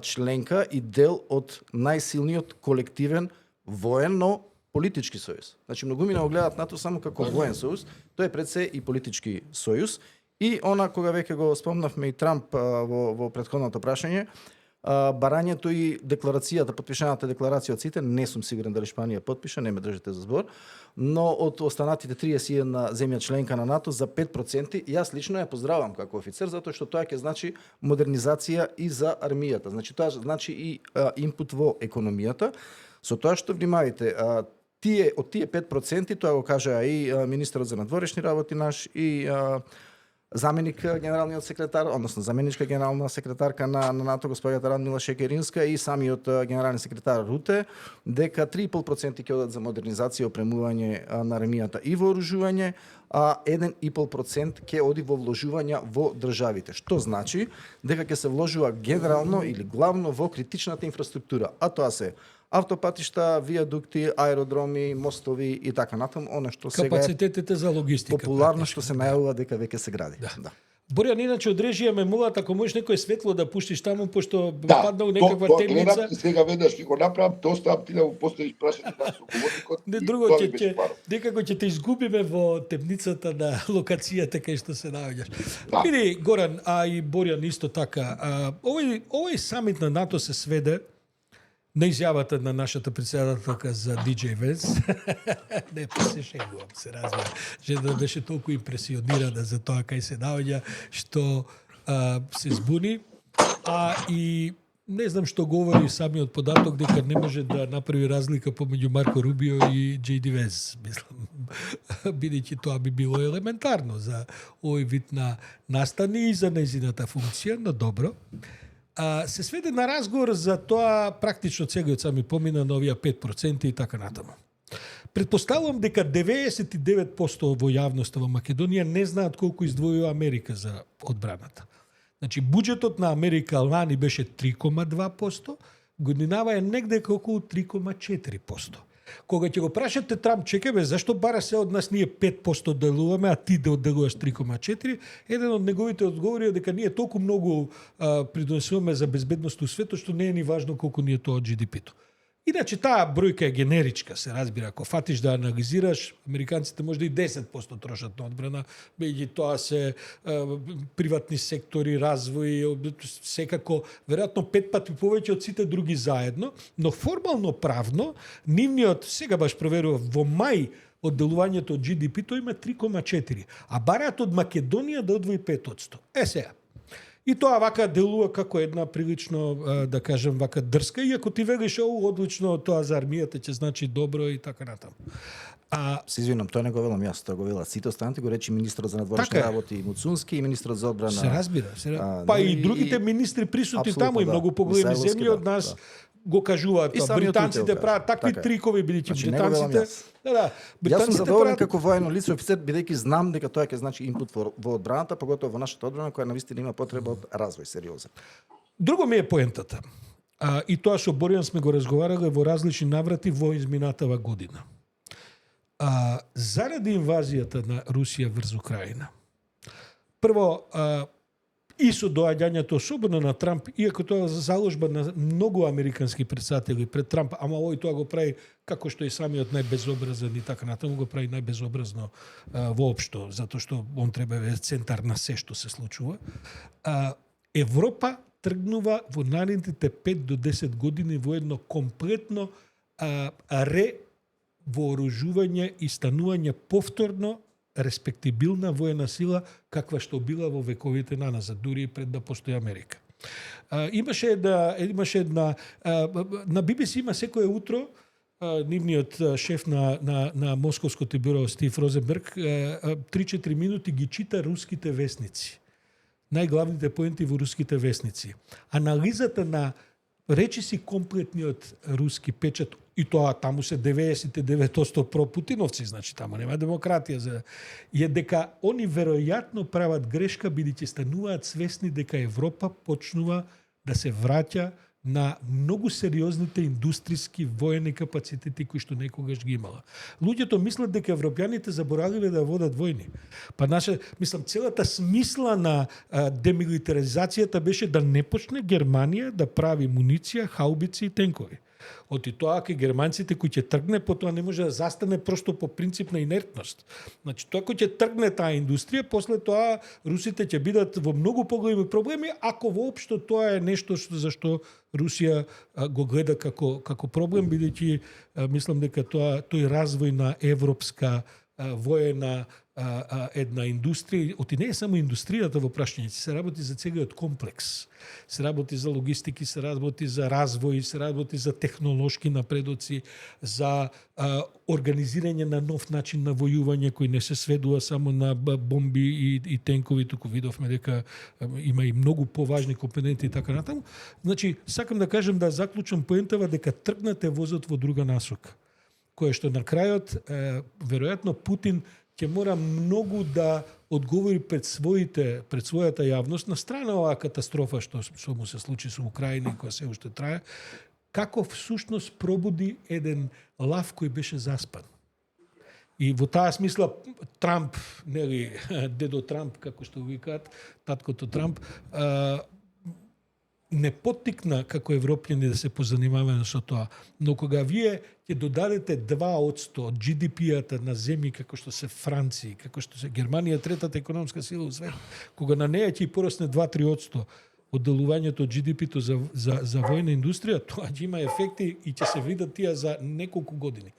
членка и дел од најсилниот колективен военно политички сојуз. Значи, многумина го гледаат НАТО само како воен сојуз, тој е пред се и политички сојуз. И она, кога веќе го спомнавме и Трамп во претходното прашање, барањето и декларацијата, подпишаната декларација од сите, не сум сигурен дали Шпанија подпиша, не ме држите за збор, но од останатите 31 земја членка на НАТО за 5%, јас лично ја поздравам како офицер, затоа што тоа ќе значи модернизација и за армијата. Значи тоа значи и инпут во економијата. Со тоа што внимавајте, од тие 5%, тоа го кажа и министерот за надворешни работи наш и заменик генералниот секретар, односно заменичка генерална секретарка на НАТО госпоѓата Радмила Шекеринска и самиот генерален секретар Руте, дека 3,5% ќе одат за модернизација и опремување на армијата и вооружување, а 1,5% ќе оди во вложувања во државите. Што значи дека ќе се вложува генерално или главно во критичната инфраструктура, а тоа се автопатишта, виадукти, аеродроми, мостови и така натаму, она што сега капацитетите за логистика. Популарно што се најавува дека веќе се гради. Да. Борјан, иначе од режија ме молат ако можеш некој светло да пуштиш таму, пошто падна у некаква темница. Гледам, сега веднаш ќе го направам, доста ти да му поставиш прашање на соговорникот. Не друго некако ќе те изгубиме во темницата на локацијата кај што се наоѓаш. Види, Горан, а и Борјан исто така, овој самит на НАТО се сведе на изјавата на нашата председателка за DJ Vance. Не, се шегувам, се разбира. Жена беше толку импресионирана за тоа кај се наоѓа, што се збуни. И не знам што говори самиот податок дека не може да направи разлика помеѓу Марко Рубио и JD Vance. Мислам, бидејќи тоа би било елементарно за овој вид на настани и за нејзината функција, но добро. Се сведе на разговор за тоа практично цегот сами помина на овие 5% и така натаму. Предпоставувам дека 99% во јавноста во Македонија не знаат колку издвојува Америка за одбраната. Значи, буџетот на Америка лани беше 3,2%, годинава е негде околу 3,4%. Кога ќе го прашате Трамп, чекај бе, зашто бара се од нас ние 5% делуваме, а ти да одделуваш 3,4%, еден од неговите одговори е дека ние толку многу придонесуваме за безбедност у светот, што не е ни важно колку ни е тоа од GDP-то. Иначе таа бројка е генеричка, се разбира. Ако фатиш да анализираш, американците можда и 10% трошат на одбрана, меѓу тоа се приватни сектори, развој, секако, веројатно 5 пати повеќе од сите други заедно, но формално правно, нивниот, сега баш проверував, во мај одделувањето од GDP-то има 3,4, а бараат од Македонија да одвои 5%. Сега. И тоа вака делува како една прилично, да кажем, вака дрска, и ако ти велиш одлично тоа за армијата ќе значи добро и така натаму. Се извинам, тоа не го велам јас, тоа го велат сите останати, го речи министрот за надворешни работи Муцунски и министрот за одбрана. Се разбира. Па и другите министри присутни таму и многу поголеми земји од нас го кажуваат тоа. Британците прават такви трикови, бидејќи британците. Јас сум задоволен како воено лице офицер, бидејќи знам дека тоа ќе значи инпут во одбраната, поготово во нашата одбрана која навистина има потреба од развој сериозен. Друго ми е поентата. И тоа со Борјан сме го разговарале во различни наврати во изминатава година. Заради инвазијата на Русија врз Украина, прво и со доаѓањето особено на Трамп, иако тоа заложба на многу американски претседатели пред Трамп, ама овој тоа го прави како што и самиот најбезобразен и така натаму го прави најбезобразно воопшто, затоа што он треба да е центар на се што се случува. Европа тргнува во наредните 5 до 10 години во едно комплетно вооружување и станување повторно респектибилна воена сила каква што била во вековите наназад, дури и пред да постои Америка. Имаше една на BBC има секое утро нивниот шеф на Московското бюро Стив Розенберг 3-4 минути ги чита руските весници. Најглавните поенти во руските весници. Анализата на речиси комплетниот руски печат, и тоа таму се 99% пропутиновци, значи таму нема демократија, е дека они веројатно прават грешка бидејќи стануваат свесни дека Европа почнува да се враќа на многу сериозните индустријски воени капацитети кои што некогаш ги имала. Луѓето мислат дека европјаните заборавиле да водат војни. Па целата смисла на демилитаризацијата беше да не почне Германија да прави муниција, хаубици и тенкови. Оти тоа ке германците кои ќе тргне, потоа не може да застане просто по принцип на инертност. Значи тоа кој ќе тргне таа индустрија, после тоа русите ќе бидат во многу поголеми проблеми, ако воопшто тоа е нешто за што Русија го гледа како проблем, бидејќи мислам дека тој развој на европска воена една индустрија, оти не е само индустријата во прашањето, се работи за целиот комплекс. Се работи за логистики, се работи за развој, се работи за технолошки напредоци, за организирање на нов начин на војување кој не се сведува само на бомби и тенкови, туку видовме дека има и многу поважни компоненти и така натаму. Значи, сакам да кажем да заклучам поентава дека тргнате возот во друга насока, кое што на крајот веројатно Путин ќе мора многу да одговори пред својата јавност на страна оваа катастрофа што му се случи со Украина и која се уште трае, како всушност пробуди еден лав кој беше заспан. И во таа смисла Трамп, нели, дедо Трамп, како што го викаат, таткото Трамп, не поттикна како европјани да се позанимаваме со тоа. Но кога вие ќе додадете 2% од GDP-ата на земји како што се Франција, како што се Германија, третата економска сила во свет, кога на неја ќе порасне 2-3% од делувањето од GDP-то за војна индустрија, тоа ќе има ефекти и ќе се видат тие за неколку години.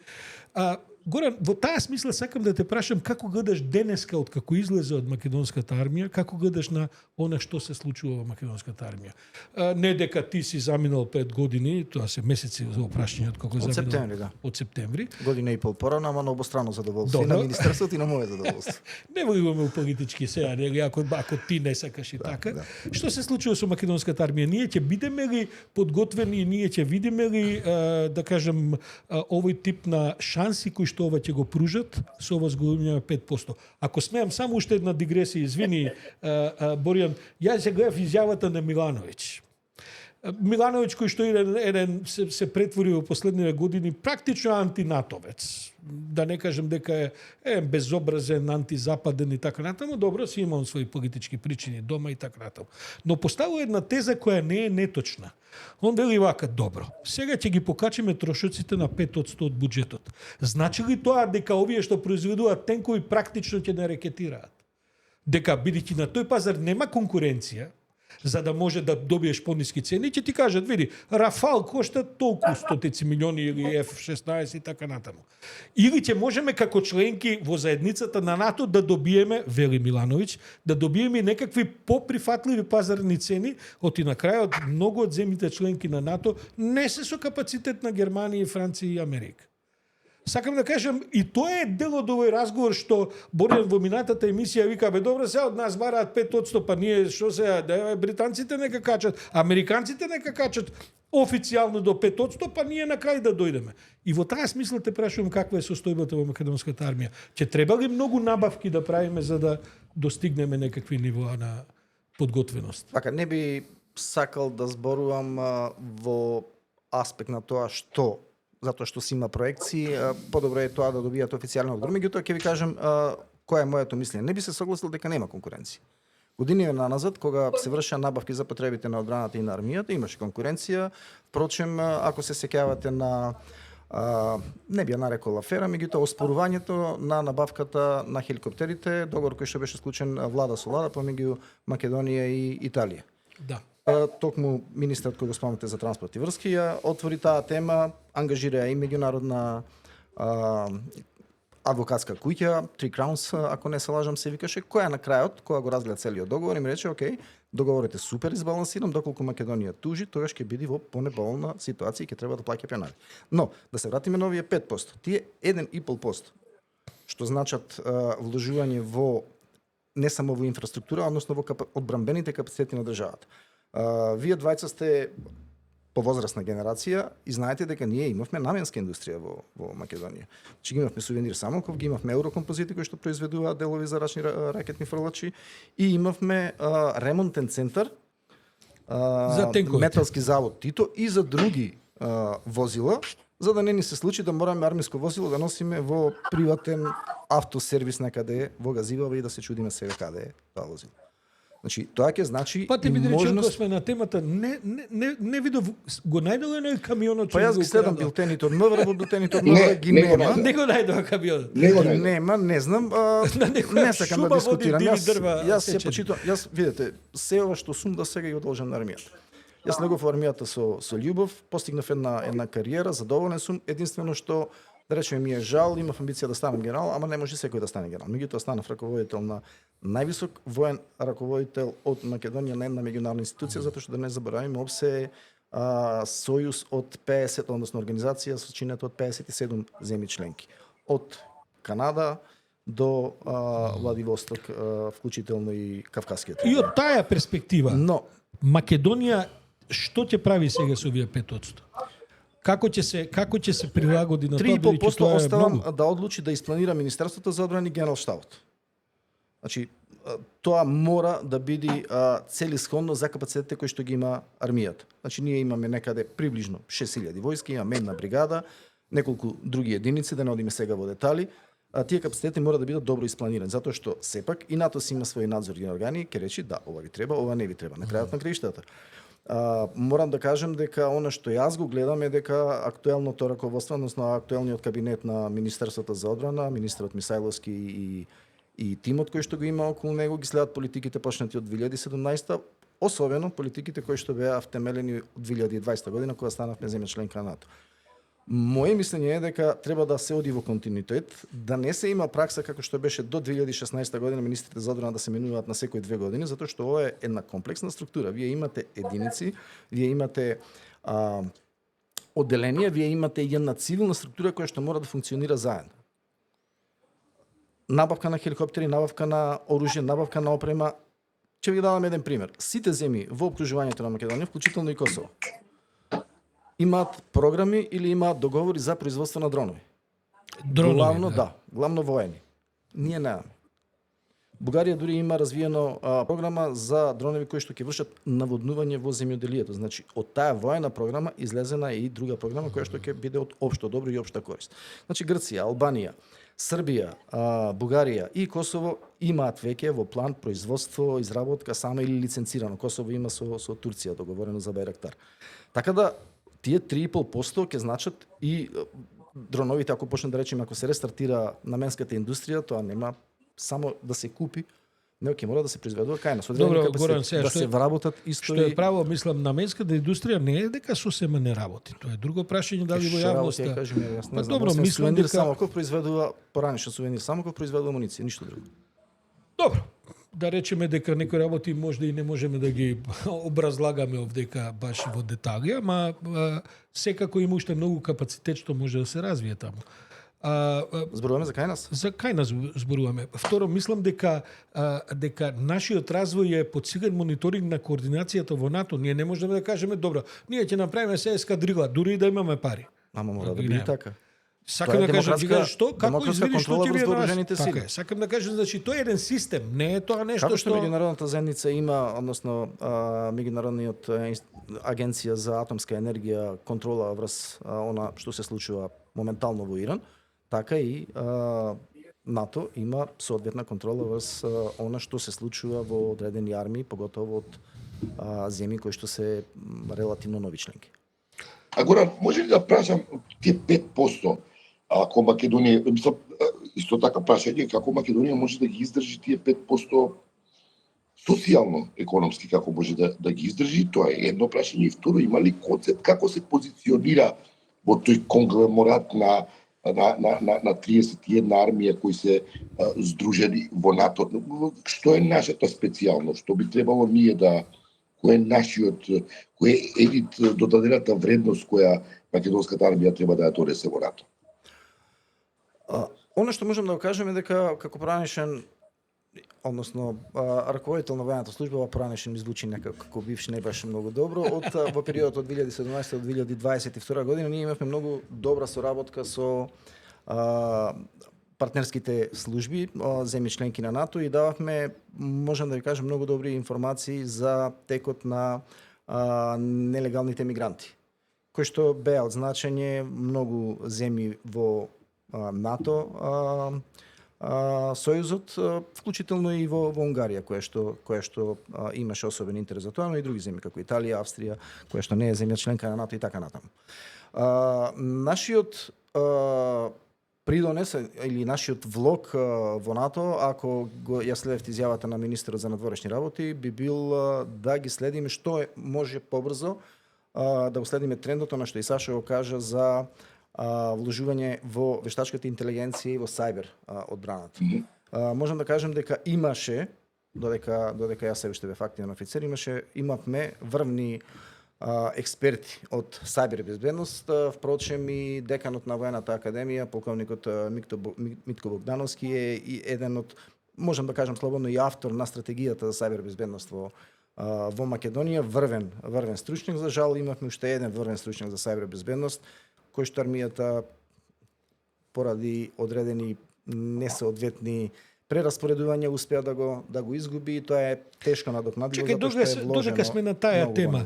Горан, во таа смисла сакам да те прашам како гледаш денеска од како излезе од македонската армија, како гледаш на она што се случува во македонската армија. Не дека ти си заминал 5 години, тоа се месеци за опрашање од кога заминал. Од септември, да. Од септември. Година и пол порано, ама на обострано задоволство. И на министерството и на моје задоволство. Не војуваме политички сега, нели, ако ти не сакаш и така. Да. Што се случува со македонската армија? Ние ќе бидеме ли подготвени, ние ќе видиме ли да кажем овој тип на шанси кои што ова ќе го пружат со ова зголемување 5%. Ако смеам само уште една дигресија, извини Боријан, јас ја гледав изјавата на Милановиќ. Милановиќ кој што се претвори во последните години практично антинатовец. Да не кажем дека е безобразен, антизападен и така натаму, добро си има он своји политички причини дома и така натаму. Но поставува една теза која не е неточна. Он вели вака, добро, сега ќе ги покачиме трошоците на 5% од буџетот. Значи ли тоа дека овие што произведуваат тенкови практично ќе не рекетираат? Дека бидејќи на тој пазар нема конкуренција, за да може да добиеш пониски цени, ќе ти кажат, види, Рафал кошта толку стотици милиони или F-16 и така натаму. Или ќе можеме како членки во заедницата на НАТО да добиеме, вели Милановиќ, да добиеме некакви поприфатливи пазарни цени, оти на крајот многу од земјите членки на НАТО не се со капацитет на Германија, Франција и Америка. Сакам да кажам, и тоа е дел од овој разговор што Боријан во минатата емисија вика, бе добро, сега од нас бараат 5%, па ние што сега, британците нека качат, американците нека качат официјално до 5%, па ние на крај да дојдеме. И во таа смисла те прашувам каква е состојбата во македонската армија. Ќе треба ли многу набавки да правиме за да достигнеме некакви нивоа на подготвеност? Така, не би сакал да зборувам во аспект на тоа што затоа што си има проекции, подобро е тоа да добијат официјален одговор. Меѓутоа ќе ви кажам која е моето мислење. Не би се согласил дека нема конкуренција. Години наназад, кога се вршеа набавки за потребите на одбраната и на армијата, имаше конкуренција. Впрочем, ако се сеќавате на не би ја нарекол афера, меѓутоа оспорувањето на набавката на хеликоптерите, договор кој што беше склучен влада со влада помеѓу Македонија и Италија. Да. Токму министерот кој го спомнате за транспорт и врски ја отвори таа тема, ангажира и меѓународна адвокатска куќа, Three Crowns, ако не се лажам, се викаше, која на крајот, кога го разгледа целиот договор, им рече, окей, договорот е супер избалансиран, доколку Македонија тужи, тогаш ќе биде во понеболна ситуација и ќе треба да плаќа пеналти. Но, да се вратиме на овие 5%, тие 1,5%, што значат вложување во не само во инфраструктура, односно во одбранбените капацитети на државата. Вие двајца сте повозрастна генерација и знаете дека ние имавме наменска индустрија во Македонија. Че ги имавме Сувенир Самоков, ги имавме Еврокомпозити кои што произведуваат делови за рачни ракетни фрлачи и имавме ремонтен центар за тенковите, металски завод Тито и за други возила, за да не ни се случи да мораме армиско возило да носиме во приватен автосервис некаде во Газивава и да се чудиме сега каде е тоа возило. Значи, тоа ќе значи па ти би рече, ако можност... сме на темата, не видов, го најдол на камионот. Па јас ги следам билтените од МВР, во билтените од МВР ги нема. Не го најдов камионот. Нема, не знам, не сакам да дискутирам. Јас се почитувам, јас видете, се ова што сум до сега и одолжам на армијата. Јас легов во армијата со љубов, постигнав една кариера, задоволен сум, единствено што да речеме ми е жал, имав амбиција да станам генерал, ама не може секој да стане генерал. Меѓутоа станав раководител на највисок воен раководител од Македонија на една меѓународна институција, затоа што да не забораваме, ОПСЕ сојуз од 50, односно организација сочинета од 57 земји членки. Од Канада до Владивосток, вклучително и Кавказскиот регион. И од таа перспектива, Но Македонија што ќе прави сега со овие 5%? Како ќе се прилагоди на тоа? 3,5% оставам да одлучи да испланира Министерството за одбрана и Генералштабот. Значи, тоа мора да биде целисходно за капацитетите кои што ги има армијата. Значи, ние имаме некаде приближно 6000 војски, имаме една бригада, неколку други единици, да не одиме сега во детали. Тие капацитети мора да бидат добро испланирани, затоа што сепак и НАТО си има своји надзорни органи, ќе речи да, ова ви треба, ова не ви треба. На крајот на краиштата. Морам да кажем дека она што јас го гледам е дека актуелното раководство, односно актуелниот кабинет на Министерството за одбрана, министерот Мисајловски и тимот кој што го има околу него ги следат политиките почнати од 2017, особено политиките кои што беа втемелени од 2020 година кога станавме земја членка на НАТО. Моje мислење е дека треба да се оди во континуитет, да не се има пракса како што беше до 2016 година министрите за одбрана да се менуваат на секои 2 години, затоа што ова е една комплексна структура. Вие имате единици, вие имате одделенија, вие имате една цивилна структура која што мора да функционира заедно. Набавка на хеликоптери, набавка на оружје, набавка на опрема. Ќе ви дадам еден пример. Сите земји во окружувањето на Македонија, вклучително и Косово, имаат програми или имаат договори за производство на дронови. Главно воени. Ние немаме. Бугарија дури има развиено програма за дронови кои што ќе вршат наводнување во земјоделието. Значи, од таа воена програма излезена и друга програма која што ќе биде од општо добро и општа корист. Значи, Грција, Албанија, Србија, Бугарија и Косово имаат веќе во план производство, изработка сама или лиценцирано. Косово има со Турција договорено за Байрактар. Така да тие 3,5% ќе значат и дроновите, ако почне да речеме, ако се рестартира наменската индустрија, тоа нема само да се купи, него ќе мора да се произведува кај нас. Добро, Горан, сега, да се вработат исто. Што е право, мислам, наменската индустрија не е дека сосема не работи. Тоа е друго прашање дали во јавноста. Па добро, мислам дека Самоков произведува поранешно Сувенир Самоков произведува амуниција, ништо друго. Добро. Да речеме дека некои работи можда и не можеме да ги образлагаме овдека баш во детали, ама секако има уште многу капацитет што може да се развие таму. Зборуваме за кај нас? За кај нас зборуваме. Второ, мислам дека нашиот развој е под силен мониторинг на координацијата во НАТО. Ние не можеме да кажеме, добро, ние ќе направиме се ескадрила, дури и да имаме пари. Ама мора да биде така. Сакам да кажам, што како извини што ќе биде вооружените сили. Така, сакам да кажам, значи тоа е еден систем, не е тоа нешто како што меѓународната заедница има, односно меѓународниот агенција за атомска енергија контрола врз она што се случува моментално во Иран, така и НАТО има соодветна контрола врз она што се случува во одредени армии, поготово од земји кои што се релативно нови членки. А Горан, може ли да прашам тие 5%, ако Македонија, исто така прашање, како Македонија може да ги издржи тие 5% социјално, економски, како може да ги издржи, тоа е едно прашање. И второ, има ли концепт како се позиционира во тој конгломерат на 31 армија кои се здружени во НАТО? Што е нашата специјалност? Што би требало ние да, кој е едит додадената вредност која македонската армија треба да ја донесе во НАТО? Оно што можам да го кажем е дека како поранешен, односно раководител на војната служба, поранешен ми звучи некако како бивш не баш многу добро. Во периодот од 2017 до 2022 година ние имавме многу добра соработка со партнерските служби, земји членки на НАТО, и дававме, можам да ви кажам, многу добри информации за текот на нелегалните мигранти, кои што беа од значење многу земји во НАТО, Сојузот, вклучително и во Унгарија, која што имаше особен интерес за тоа, но и други земји како Италија, Австрија, која што не е земја членка на НАТО и така натаму. Нашиот придонес или нашиот влог во НАТО, ако ја следевте изјавата на министерот за надворешни работи, би бил да ги следиме што може побрзо да го следиме трендот на што и Саша го кажа за вложување во вештачката интелигенција и во сајбер одбраната. Можам да кажем дека имаше, додека јас себе уште бев активен офицер, имавме врвни експерти од сајбер безбедност, впрочем и деканот на војната академија, полковникот Митко Богдановски е и еден од, можам да кажам слободно, и автор на стратегијата за сајбер безбедност во Македонија, врвен стручњак. За жал имавме уште еден врвен стручњак за сајбер безбедност, кој што армијата поради одредени несоодветни прераспоредувања успеа да го изгуби, и тоа е тешко надокнадливо. Чекај, додека сме на таа тема.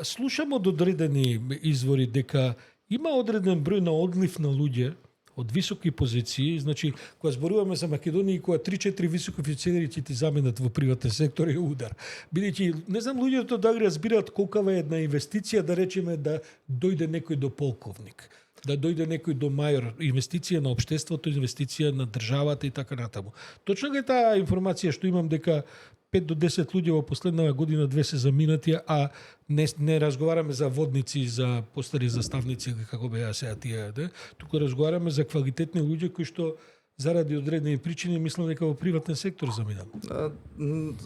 Слушам од одредени извори дека има одреден број на одлив на луѓе од високи позиции, значи кога зборуваме за Македонија и кога 3-4 високи офицери ќе ти заменат во приватен сектор е удар. Бидејќи не знам луѓето дали разбираат колкава е една инвестиција, да речеме да дојде некој до полковник, да дојде некој до мајор, инвестиција на општеството, инвестиција на државата и така натаму. Точно е таа информација што имам дека 5 до 10 луѓе во последнава година 2 се заминати, а не разговараме за водници, за постари заставници како беа сега тие, туку разговараме за квалитетни луѓе кои што заради одредени причини мислам дека во приватен сектор заминат.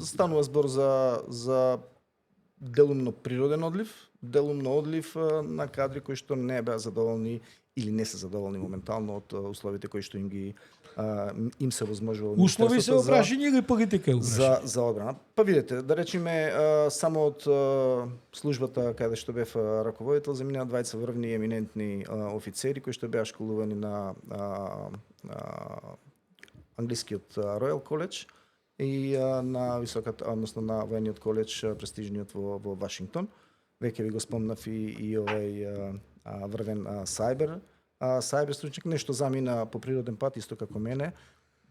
Станува збор за делумно природен одлив, делумно одлив на кадри кои што не беа задоволни или не се задоволни моментално од условите кои што им се возможува. Услови се опрашање или политика за одбрана. Па видете, да речеме само од службата каде што бев раководител заминаа 20 врвни еминентни офицери кои што беа школувани на англискиот Royal College и на високата, односно на воениот коледж престижниот во Вашингтон. Веќе ви го спомнав и овој врвен сајбер стручњак, нешто замина по природен пат исто како мене.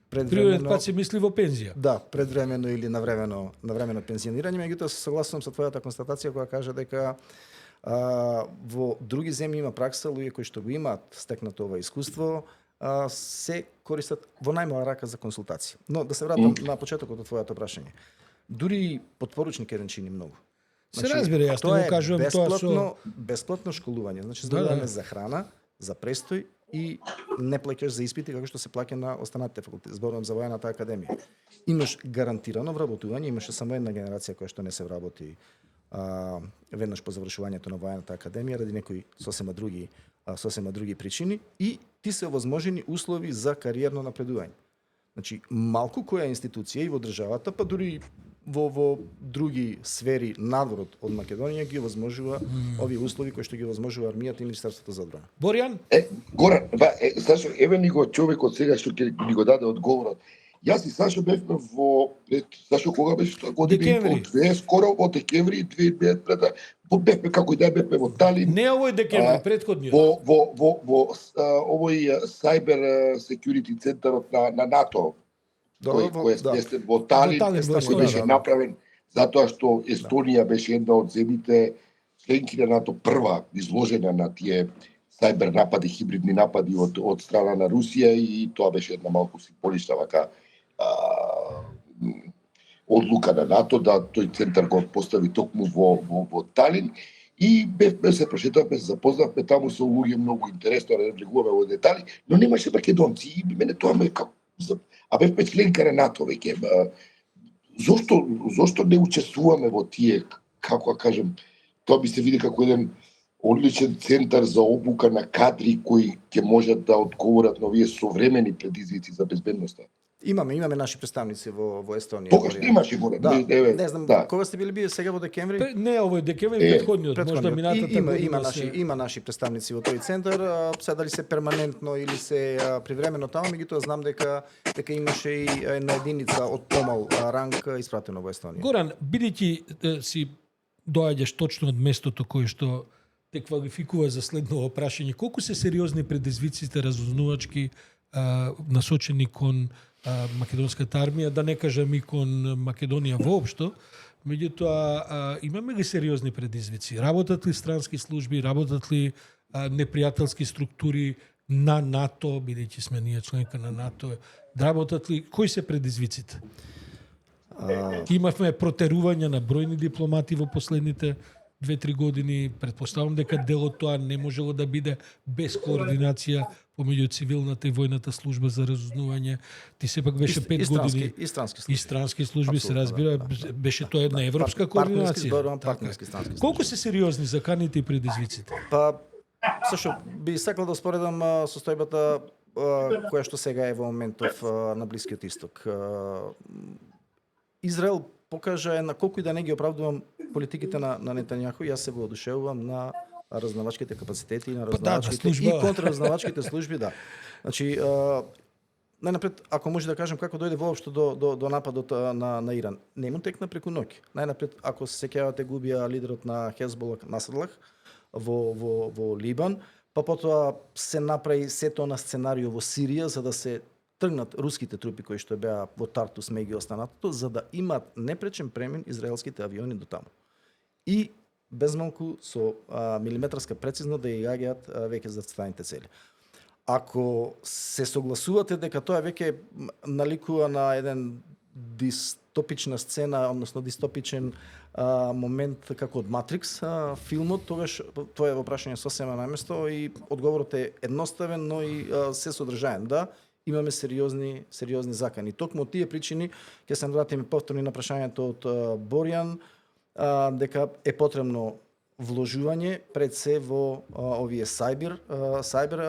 Природен пат се мисли во пензија. Да, предвремено или навремено пензионирање, меѓутоа се согласувам со твојата констатација која кажа дека во други земји има пракса, луѓе кои што го имаат стекнато ова искуство, се користат во најмала рака за консултации. Но да се вратам на почетокот од твоето прашање. Дури подпоручник еден чини многу. Се разбира, јас тоа го кажувам тоа со бесплатно школување. Значи зборуваме за храна, за престој и не плаќаш за испити како што се плаќа на останатите факултети. Зборувам за војната академија. Имаш гарантирано вработување, имаше само една генерација која што не се вработи веднаш по завршувањето на војната академија ради некои сосема други причини, и ти се овозможени услови за кариерно напредување. Значи малку која институција и во државата, па дури во други сфери надвор од Македонија ги овозможува овие услови кои што ги овозможува армијата и Министерството за одбрана. Боријан? Горан, Сашо, еве ни го човекот сега што ќе ни го даде одговорот. Јас и Сашо бевме Сашо кога беше тоа година и пол, скоро во декември 2005 бевме како и да бевме во Талин. Не овој декември, претходниот. Во овој Cyber Security центарот на НАТО, кој е сместен во Талин, кој беше направен затоа што Естонија беше една од земите членки на НАТО прва изложена на тие сайбер напади, хибридни напади од страна на Русија, и тоа беше една малку символична вака одлука на НАТО да тој центар го постави токму во Талин. И бевме се прошетавме, се запознавме таму со луѓе многу интересно, не влегуваме во детали, но немаше македонци и мене тоа ме како а бевме членка на НАТО веќе. Зошто не учествуваме во тие, како да кажем, тоа би се види како еден одличен центар за обука на кадри кои ќе можат да одговорат на овие современи предизвици за безбедноста. Имаме наши представници во Естонија. Тогаш имаше горе. Да, не знам, кога сте били сега во декември? Не, овој декември претходниот, можда минатата година. Има наши представници во тој центар, сега дали се перманентно или се привремено таму, меѓутоа знам дека имаше и една единица од помал ранг испратено во Естонија. Горан, бидејќи си доаѓаш точно од местото кое што те квалификува за следното прашање, колку се сериозни предизвиците разузнавачки насочени кон македонската армија, да не кажам и кон Македонија воопшто, меѓутоа имаме ли сериозни предизвици? Работат ли странски служби, работат ли непријателски структури на НАТО, бидејќи сме ние членка на НАТО, работат ли, кои се предизвиците? Имавме протерување на бројни дипломати во последните 2-3 години, предпоставам дека дел од тоа не можело да биде без координација помеѓу цивилната и војната служба за разузнавање. Ти сепак беше 5 години и странски служби. И странски служби, се разбира, беше тоа една европска координација. Партнерски странски. Колку се сериозни заканите и предизвиците? Сашо, би сакал да споредам состојбата која што сега е во моментов на Блискиот Исток. Израел покажа на колку и да не ги оправдувам политиките на Нетањаху, јас се воодушевувам на разузнавачките капацитети, на разузнавачките и контраразузнавачките служби, да. Значи, најнапред, ако може да кажем како дојде воопшто до нападот на Иран, не му текна преку ноќ. Најнапред, ако се сеќавате, губија лидерот на Хезбола Насрлах во Либан, па потоа се направи сето на сценарио во Сирија за да се тргнат руските трупи кои што беа во Тартус, меѓу останатото, за да имаат непречен премин израелските авиони до таму. И безмалку со милиметарска прецизно да ја гаѓаат веќе зацртаните цели. Ако се согласувате дека тоа веќе наликува на еден дистопична сцена, односно дистопичен момент како од Матрикс филмот, тогаш тоа е прашање сосема на место и одговорот е едноставен, но и се содржаен. Да, имаме сериозни закани. Токму од тие причини ќе се вратиме повторно на прашањето од Боријан, дека е потребно вложување пред се во овие сайбер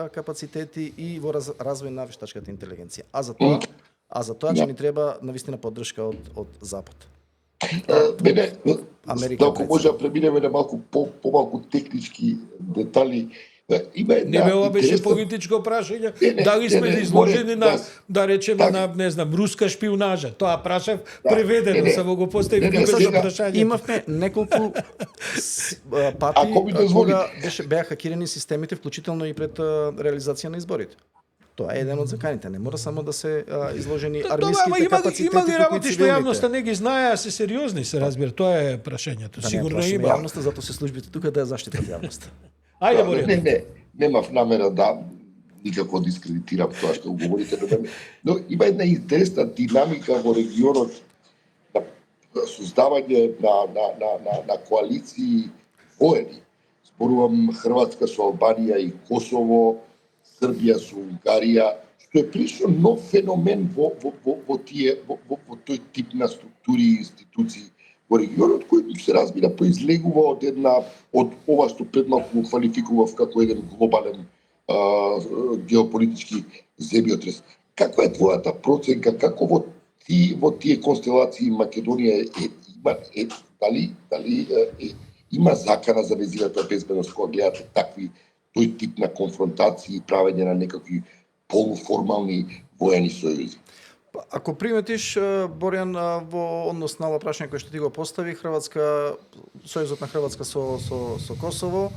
капацитети и во развој на вештачката интелигенција. А за тоа ќе ни треба навистина поддршка од Запад. Мене, ако може да преминеме на малку помалку технички детали, не ова беше политичко прашање, дали сме изложени на, да речеме, на, не знам, руска шпионажа. Тоа прашав преведено, само го поставив прашање. Имавме неколку пати кога беа хакирани системите, вклучително и пред реализација на изборите. Тоа е еден од заканите. Не мора само да се изложени армиските капацитети. Има ли работи што јавноста не ги знае, а се сериозни, се разбира. Тоа е прашањето. Сигурно има. Јавноста, затоа се службите тука да ја заштитат јавноста. Ајде, Боријан. Немав намера да никако дискредитирам тоа што говорите, но има една интересна динамика во регионот на создавање на коалиции воени. Зборувам Хрватска со Албанија и Косово, Србија со Унгарија, што е прилично нов феномен во тој тип на структури и институции во регионот, кој се разбира произлегува од ова што предмалку квалификував како еден глобален геополитички земјотрес. Каква е твојата проценка, како во тие констелации Македонија дали има закана за нејзината безбедност кога гледате тој тип на конфронтации и правење на некакви полуформални воени сојузи? Ако приметиш, Борјан, во однос на ова прашање кое што ти го постави, Сојузот на Хрватска со Косово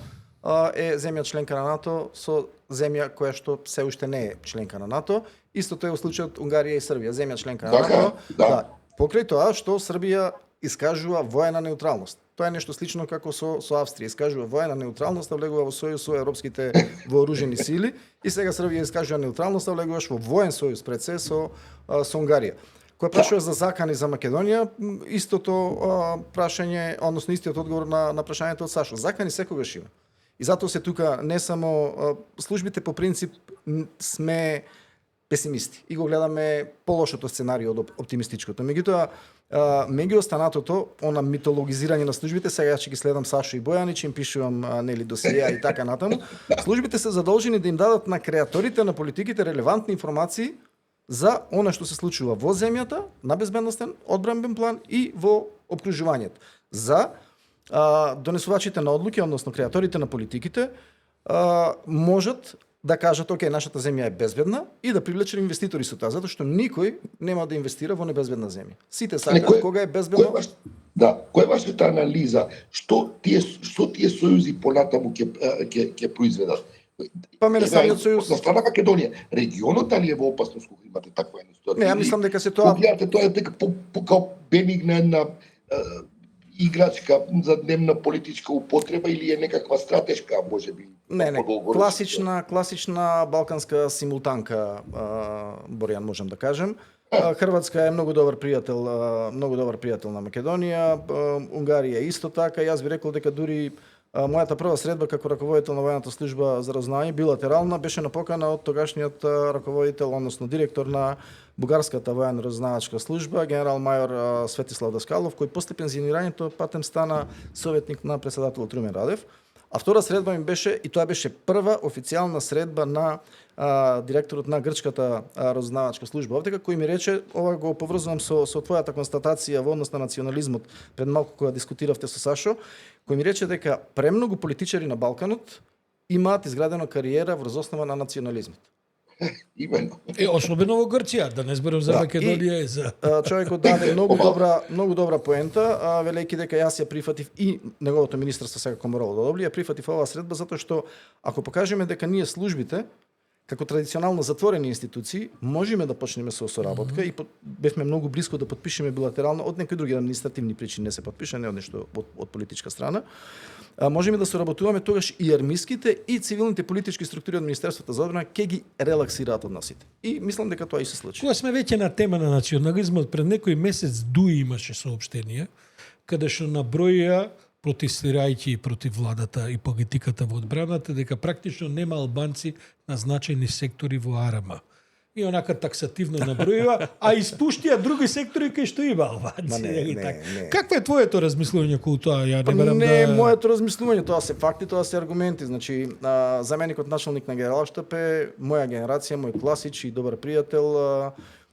е земја членка на НАТО со земја која што се уште не е членка на НАТО. Истото е во случајот Унгарија и Србија, земја членка на НАТО. Да. Покрај тоа што Србија искажува воена неутралност. Тоа е нешто слично како со Австрија. Искажува воена неутралност, а влегува во сојуз со европските вооружени сили, и сега Србија искажува неутралност, а влегуваш во воен сојуз пред се со Унгарија. Кој прашува за закани за Македонија, истото прашање, односно истиот одговор на прашањето од Сашо. Закани секогаш има. И затоа се тука не само службите по принцип сме песимисти и го гледаме полошото сценарио од оптимистичкото. Меѓутоа, меѓу останатото, она митологизирање на службите, сега ќе ги следам Сашо и Бојанич, им пишувам нели досиеа и така натаму. Службите се задолжени да им дадат на креаторите на политиките релевантни информации за она што се случува во земјата, на безбедностен, одбранбен план и во опкружувањето. За донесувачите на одлуки, односно креаторите на политиките, можат да кажат, окей, нашата земја е безбедна и да привлечат инвеститори со тоа, затоа што никој нема да инвестира во небезбедна земја. Сите сакаат кога е безбедно. Која е вашата анализа? Што тие сојузи понатаму ќе произведат? Па мене самиот сојуз на страна Македонија, регионот дали е во опасност кога имате таква една ситуација? Не, ја мислам дека се тоа тоа е дека као бенигна една играчка за дневна политичка употреба или е некаква стратешка, можеби? Не, класична балканска симултанка, Борјан, можам да кажем. Хрватска е многу добар пријател на Македонија, Унгарија исто така. Јас би рекол дека дури мојата прва средба како раководител на војната служба за разузнавање билатерална беше напокана од тогашниот раководител, односно директор на бугарската војна разузнавачка служба, генерал мајор Светислав Даскалов, кој после пензионирањето патем стана советник на претседателот Румен Радев. А втора средба ми беше, и тоа беше прва официјална средба на директорот на грчката разузнавачка служба овде, кој ми рече, ова го поврзувам со твојата констатација во однос на национализмот пред малку кога дискутиравте со Сашо, кој ми рече дека премногу политичари на Балканот имаат изградена кариера врз основа на национализмот. Именно. Особено во Грција, да не зборам за Македонија и за човекот даде многу добра поента, велејќи дека јас ја прифатив и неговото министерство секако морало да одобри, ја прифатив оваа средба затоа што ако покажеме дека ние службите како традиционално затворени институции можеме да почнеме со соработка и бевме многу блиско да потпишеме билатерално, од некои други административни причини не се потпиша, не од нешто од политичка страна. Можеме да соработуваме, тогаш и армиските и цивилните политички структури од Министерството за одбрана ќе ги релаксираат односите. И мислам дека тоа и се случи. Кога сме веќе на тема на национализмот, пред некој месец ДУИ имаше соопштение каде што наброја, протестирајќи против владата и политиката во одбраната, дека практично нема албанци на значајни сектори во АРМ. И онака таксативно набројува, а испуштија други сектори кај што има албанци. Не. Какво е твоето размислување околу тоа? Ја не барам моето размислување, тоа се факти, тоа се аргументи. Значи, заменикот началник на Генералштаб е моја генерација, мој класич и добар пријател,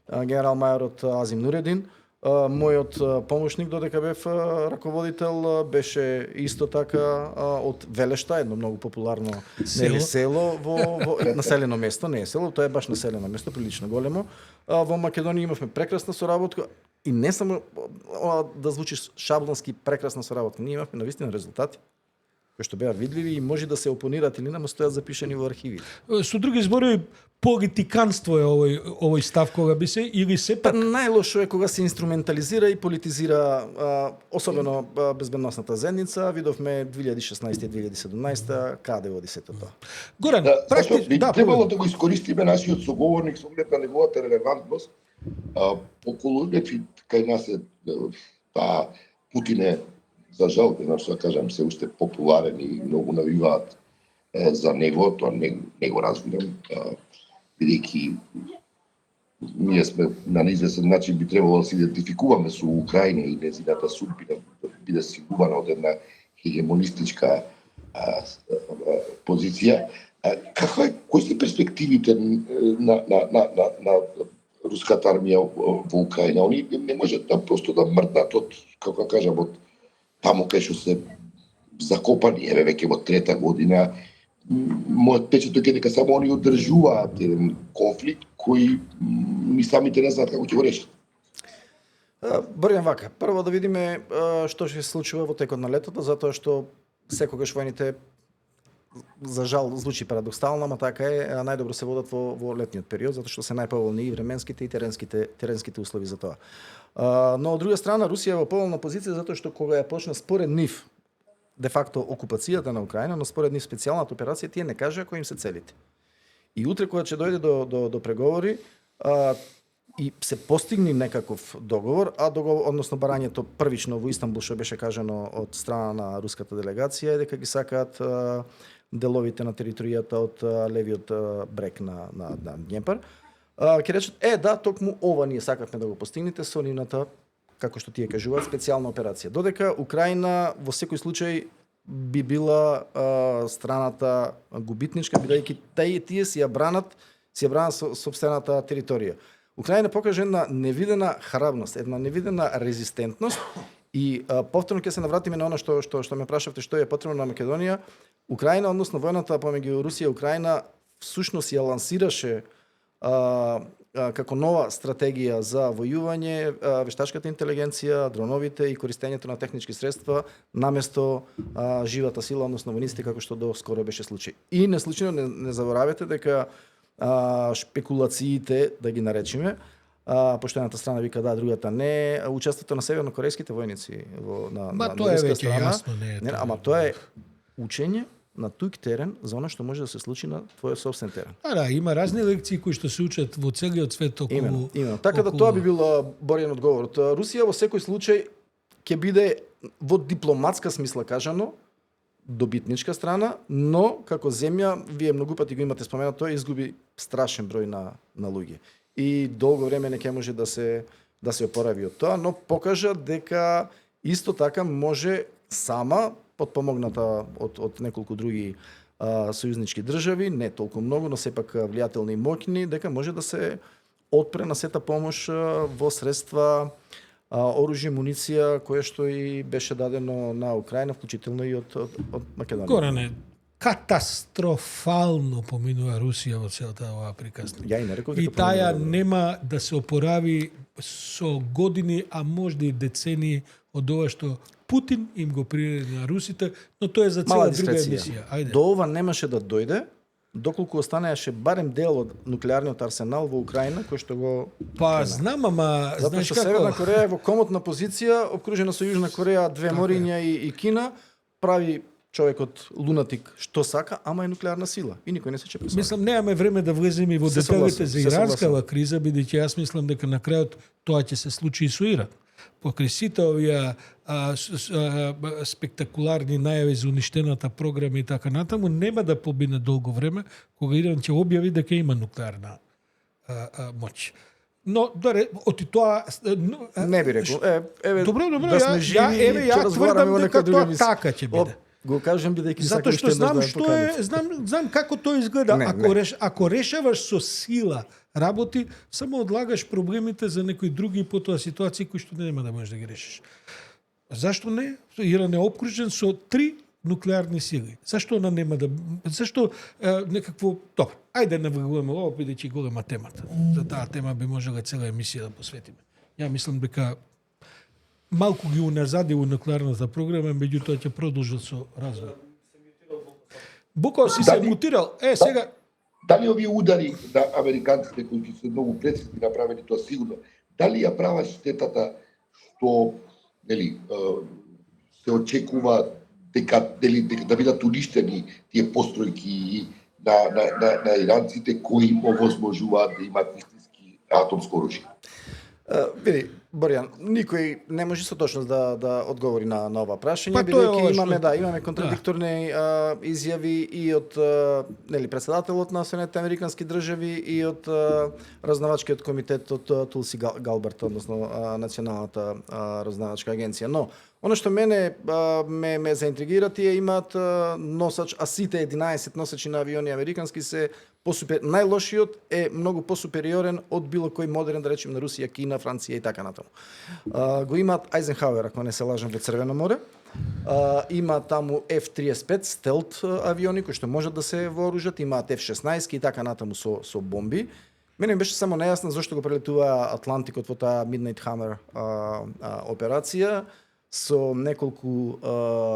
генерал мајорот Азим Нуредин. Мојот помошник додека бев раководител беше исто така од Велешта, едно многу популарно село во населено место, не е село, тоа е баш населено место, прилично големо. Во Македонија имавме прекрасна соработка и не само да звучи шаблонски прекрасна соработка, ние имавме навистина резултати кои што беа видливи и може да се опонираат или не, но стојат запишани во архиви. Со други зборови, политиканство е овој став кога би се или сепак најлошо е кога се инструментализира и политизира особено безбедносната заедница. Видовме 2016-2017 каде води сето тоа. Горан, требало да го искористиме нашиот соговорник со оглед на неговата релевантност околу нечи кај нас е Путин е за жал, што кажам, се уште популарен и многу навиваат за него, тоа не го разбирам, бидејќи ние сме на неизвестен начин би требало да се идентификуваме со Украина и незината судбина да биде сигурна од една хегемонистичка позиција. Кои се перспективите на руската армија во Украина? Они не можат да просто да мрднат од, како кажам, од таму кај што се закопани, еве веќе во трета година, мојот печаток е дека само они одржуваат еден конфликт кој ни самите не знаат како ќе го решат. Борјан вака, прво да видиме што ќе се случува во текот на летото, затоа што секогаш војните, за жал звучи парадоксално, ама така е, најдобро се водат во летниот период, затоа што се најповолни и временските и теренските услови за тоа. Но од друга страна Русија е во поволна позиција затоа што кога ја почна според нив де факто окупацијата на Украина, но според нив специјалната операција, тие не кажаа кои им се целите. И утре кога ќе дојде до преговори и се постигне некаков договор, односно барањето првично во Истанбул што беше кажано од страна на руската делегација е дека ги сакаат деловите на територијата од левиот брег на Днепар. Ќе речат да, токму ова ние сакавме да го постигнете со нивната, како што тие кажуваат, специјална операција. Додека Украина во секој случај би била страната губитничка, бидејќи тие си ја бранат сопствената територија. Украина покажа една невидена храбност, една невидена резистентност и повторно ќе се навратиме на она што ме прашавте што е потребно на Македонија. Украина, односно војната помеѓу Русија и Украина, всушност ја лансираше како нова стратегија за војување вештачката интелигенција, дроновите и користењето на технички средства наместо живата сила, односно војниците, како што до скоро беше случај. И неслучајно не заборавете дека шпекулациите, да ги наречеме, пошто едната страна вика да, другата не, учеството на севернокорејските војници на руска страна. Јасно, не, ама тоа е учење на тук терен за она што може да се случи на твојот собствен терен. Да, има разни лекции кои што се учат во целиот свет околу. Именно. Така да тоа би било Борјан одговорот. Русија во секој случај ќе биде во дипломатска смисла кажано добитничка страна, но како земја, вие многу пати го имате споменато, тоа изгуби страшен број на луѓе. И долго време не ќе може да се опорави од тоа, но покажа дека исто така може сама, подпомогната од неколку други сојузнички држави, не толку многу, но сепак влијателни и моќни, дека може да се отпре на сета помош во средства, оружје, муниција, кое што и беше дадено на Украина, вклучително и од Македонија. Горане, катастрофално поминува Русија во целата оваа приказна. Ја и не реков И дека таја поминува. нема да се опорави со години, а можда и децении од ова што Путин им го приреди на русите, но тоа е за цела друга емисија. Ајде. До ова немаше да дојде, доколку останеше барем дел од нуклеарниот арсенал во Украина, кој што го Па знам, ама Затоа знаеш што како? Северна Кореја е во комотна позиција, обкружена со Јужна Кореја, две мориња и Кина, прави човекот лунатик што сака, ама е нуклеарна сила и никој не се чепи. Мислам, немаме време да влеземе и во Се деталите согласувам, за се иранскава криза, бидејќи јас мислам дека на крајот тоа ќе се случи и со Иран. Покрај сите овие спектакуларни најави за уништената програма и така натаму, нема да побине долго време кога Иран ќе објави дека има нуклеарна моќ. Но оти тоа Не би рекол. Еве, Добро, да сме живи, ја тврдам дека тоа мис. така ќе биде. Го кажам бидејќи Затоа што знам што е, знам како тоа изгледа. Не, Ако решаваш со сила работи, само одлагаш проблемите за некои други потоа ситуации кои што нема да можеш да ги решиш. Зашто не? Иран е обкружен со 3 нуклеарни сили. Зашто она нема да... Зашто некакво... Добро, ајде навлегуваме ова, бидејќи голема темата. За таа тема би можела цела емисија да посветиме. Ја мислам дека малку ги уназадило нуклеарната програма, меѓутоа ќе продолжат со развој. Буко си се мутирал. Сега... Дали овие удари на американците кои се многу прецизни направени, тоа сигурно, дали ја прават штетата што се очекува дека да бидат уништени тие постројки на иранците кои овозможуваат да имаат истински атомско оружје? Види, Борјан, никој не може со точност да одговори на ова прашање, Па тоа е ова бидејќи што- имаме контрадикторни изјави и од председателот на Соединетите американски држави и од разнавачкиот комитет од Тулси Галберт, односно националната разнавачка агенција. Но оно што мене ме заинтригира, тие имаат носач, а сите 11 носачи на авиони американски се најлошиот е многу посупериорен од било кој модерен, да речеме, на Русија, Кина, Франција и така натаму. натаму. Го имаат Айзенхауер, ако не се лажам, во Црвено море. Има таму F-35 стелт авиони кои што можат да се вооружат, имаат F-16 и така натаму со бомби. Мене беше само нејасно зашто го прелетува Атлантикот во таа Midnight Hammer операција со неколку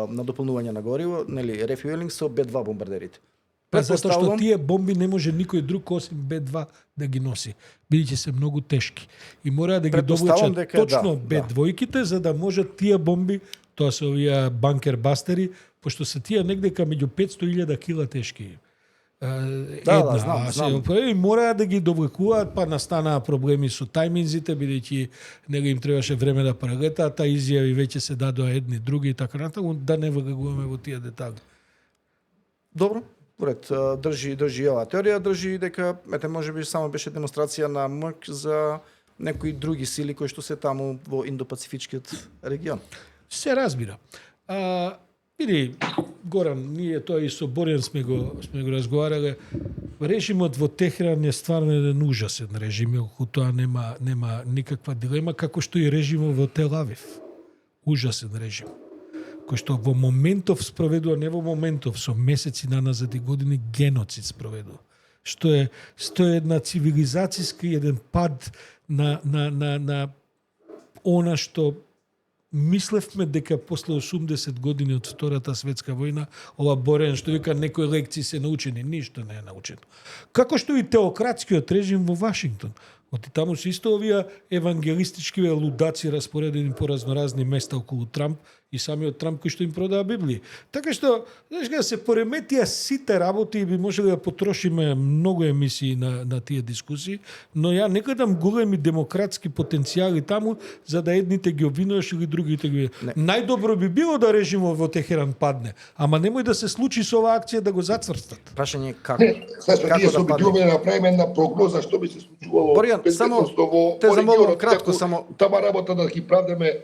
надополнувања на гориво, нели, refueling со B-2 бомбардерите. Затоа што тие бомби не може никој друг осим Б2 да ги носи, бидејќи се многу тешки. И мора да ги довлечат точно Б2-ките за да можат тие бомби, тоа се овие банкер бастери, пошто се тие негдека меѓу 500.000 кила тешки. Знам. И мора да ги довлекуваат, па настанаа проблеми со тајминзите, бидејќи него им требаше време да прелетаат, а изјави веќе се дадоа едни други и така натаму, да не влегуваме во тие детали. Добро. Поред, држи оваа теорија, држи дека можеби само беше демонстрација на МК за некои други сили кои што се таму во Индопацифичкиот регион. Се разбира. Иди, Горан, ние тоа и со Борјан сме го разговарале. Режимот во Техеран е стварно еден ужасен режим, ако тоа нема никаква дилема, како што и режимот во Тел Авив. Ужасен режим. Кој што во моментов спроведува, не во моментов, со месеци наназад и години геноцид спроведува. Што е една цивилизацијска еден пад на она што мислевме дека после 80 години од Втората светска војна, ова Борен што вика некои лекции се научени, ништо не е научено. Како што и теократскиот режим во Вашингтон. Оти таму се исто овие евангелистички лудаци распоредени по разноразни места околу Трамп и самиот Трамп кој што им продава Библии. Така што, знаеш, кога се пореметија сите работи и би можеле да потрошиме многу емисии на тие дискусии, но ја не гледам големи демократски потенцијали таму за да едните ги обвинуваш или другите ги. Најдобро би било да режимот во Техеран падне, ама немој да се случи со оваа акција да го зацрстат. Прашање како? Ние се обидуваме да направиме една прогноза што би се случувало. Борјан, само те замолувам кратко само. Тама работа да ги правдеме.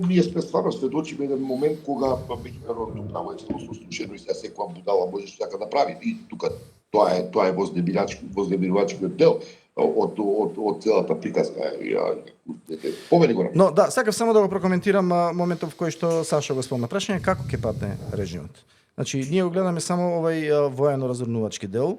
Ние сме стварно сведочиме еден момент кога меѓународното право е целосно слушено и секоја будала може што сака да прави. И тука тоа е вознемирувачкиот дел од целата приказка. Повели го. Но да, сакав само да го прокоментирам моментов кој што Саша го спомна. Прашање како ќе падне режимот. Значи, ние го гледаме само овај воено-разорнувачки дел.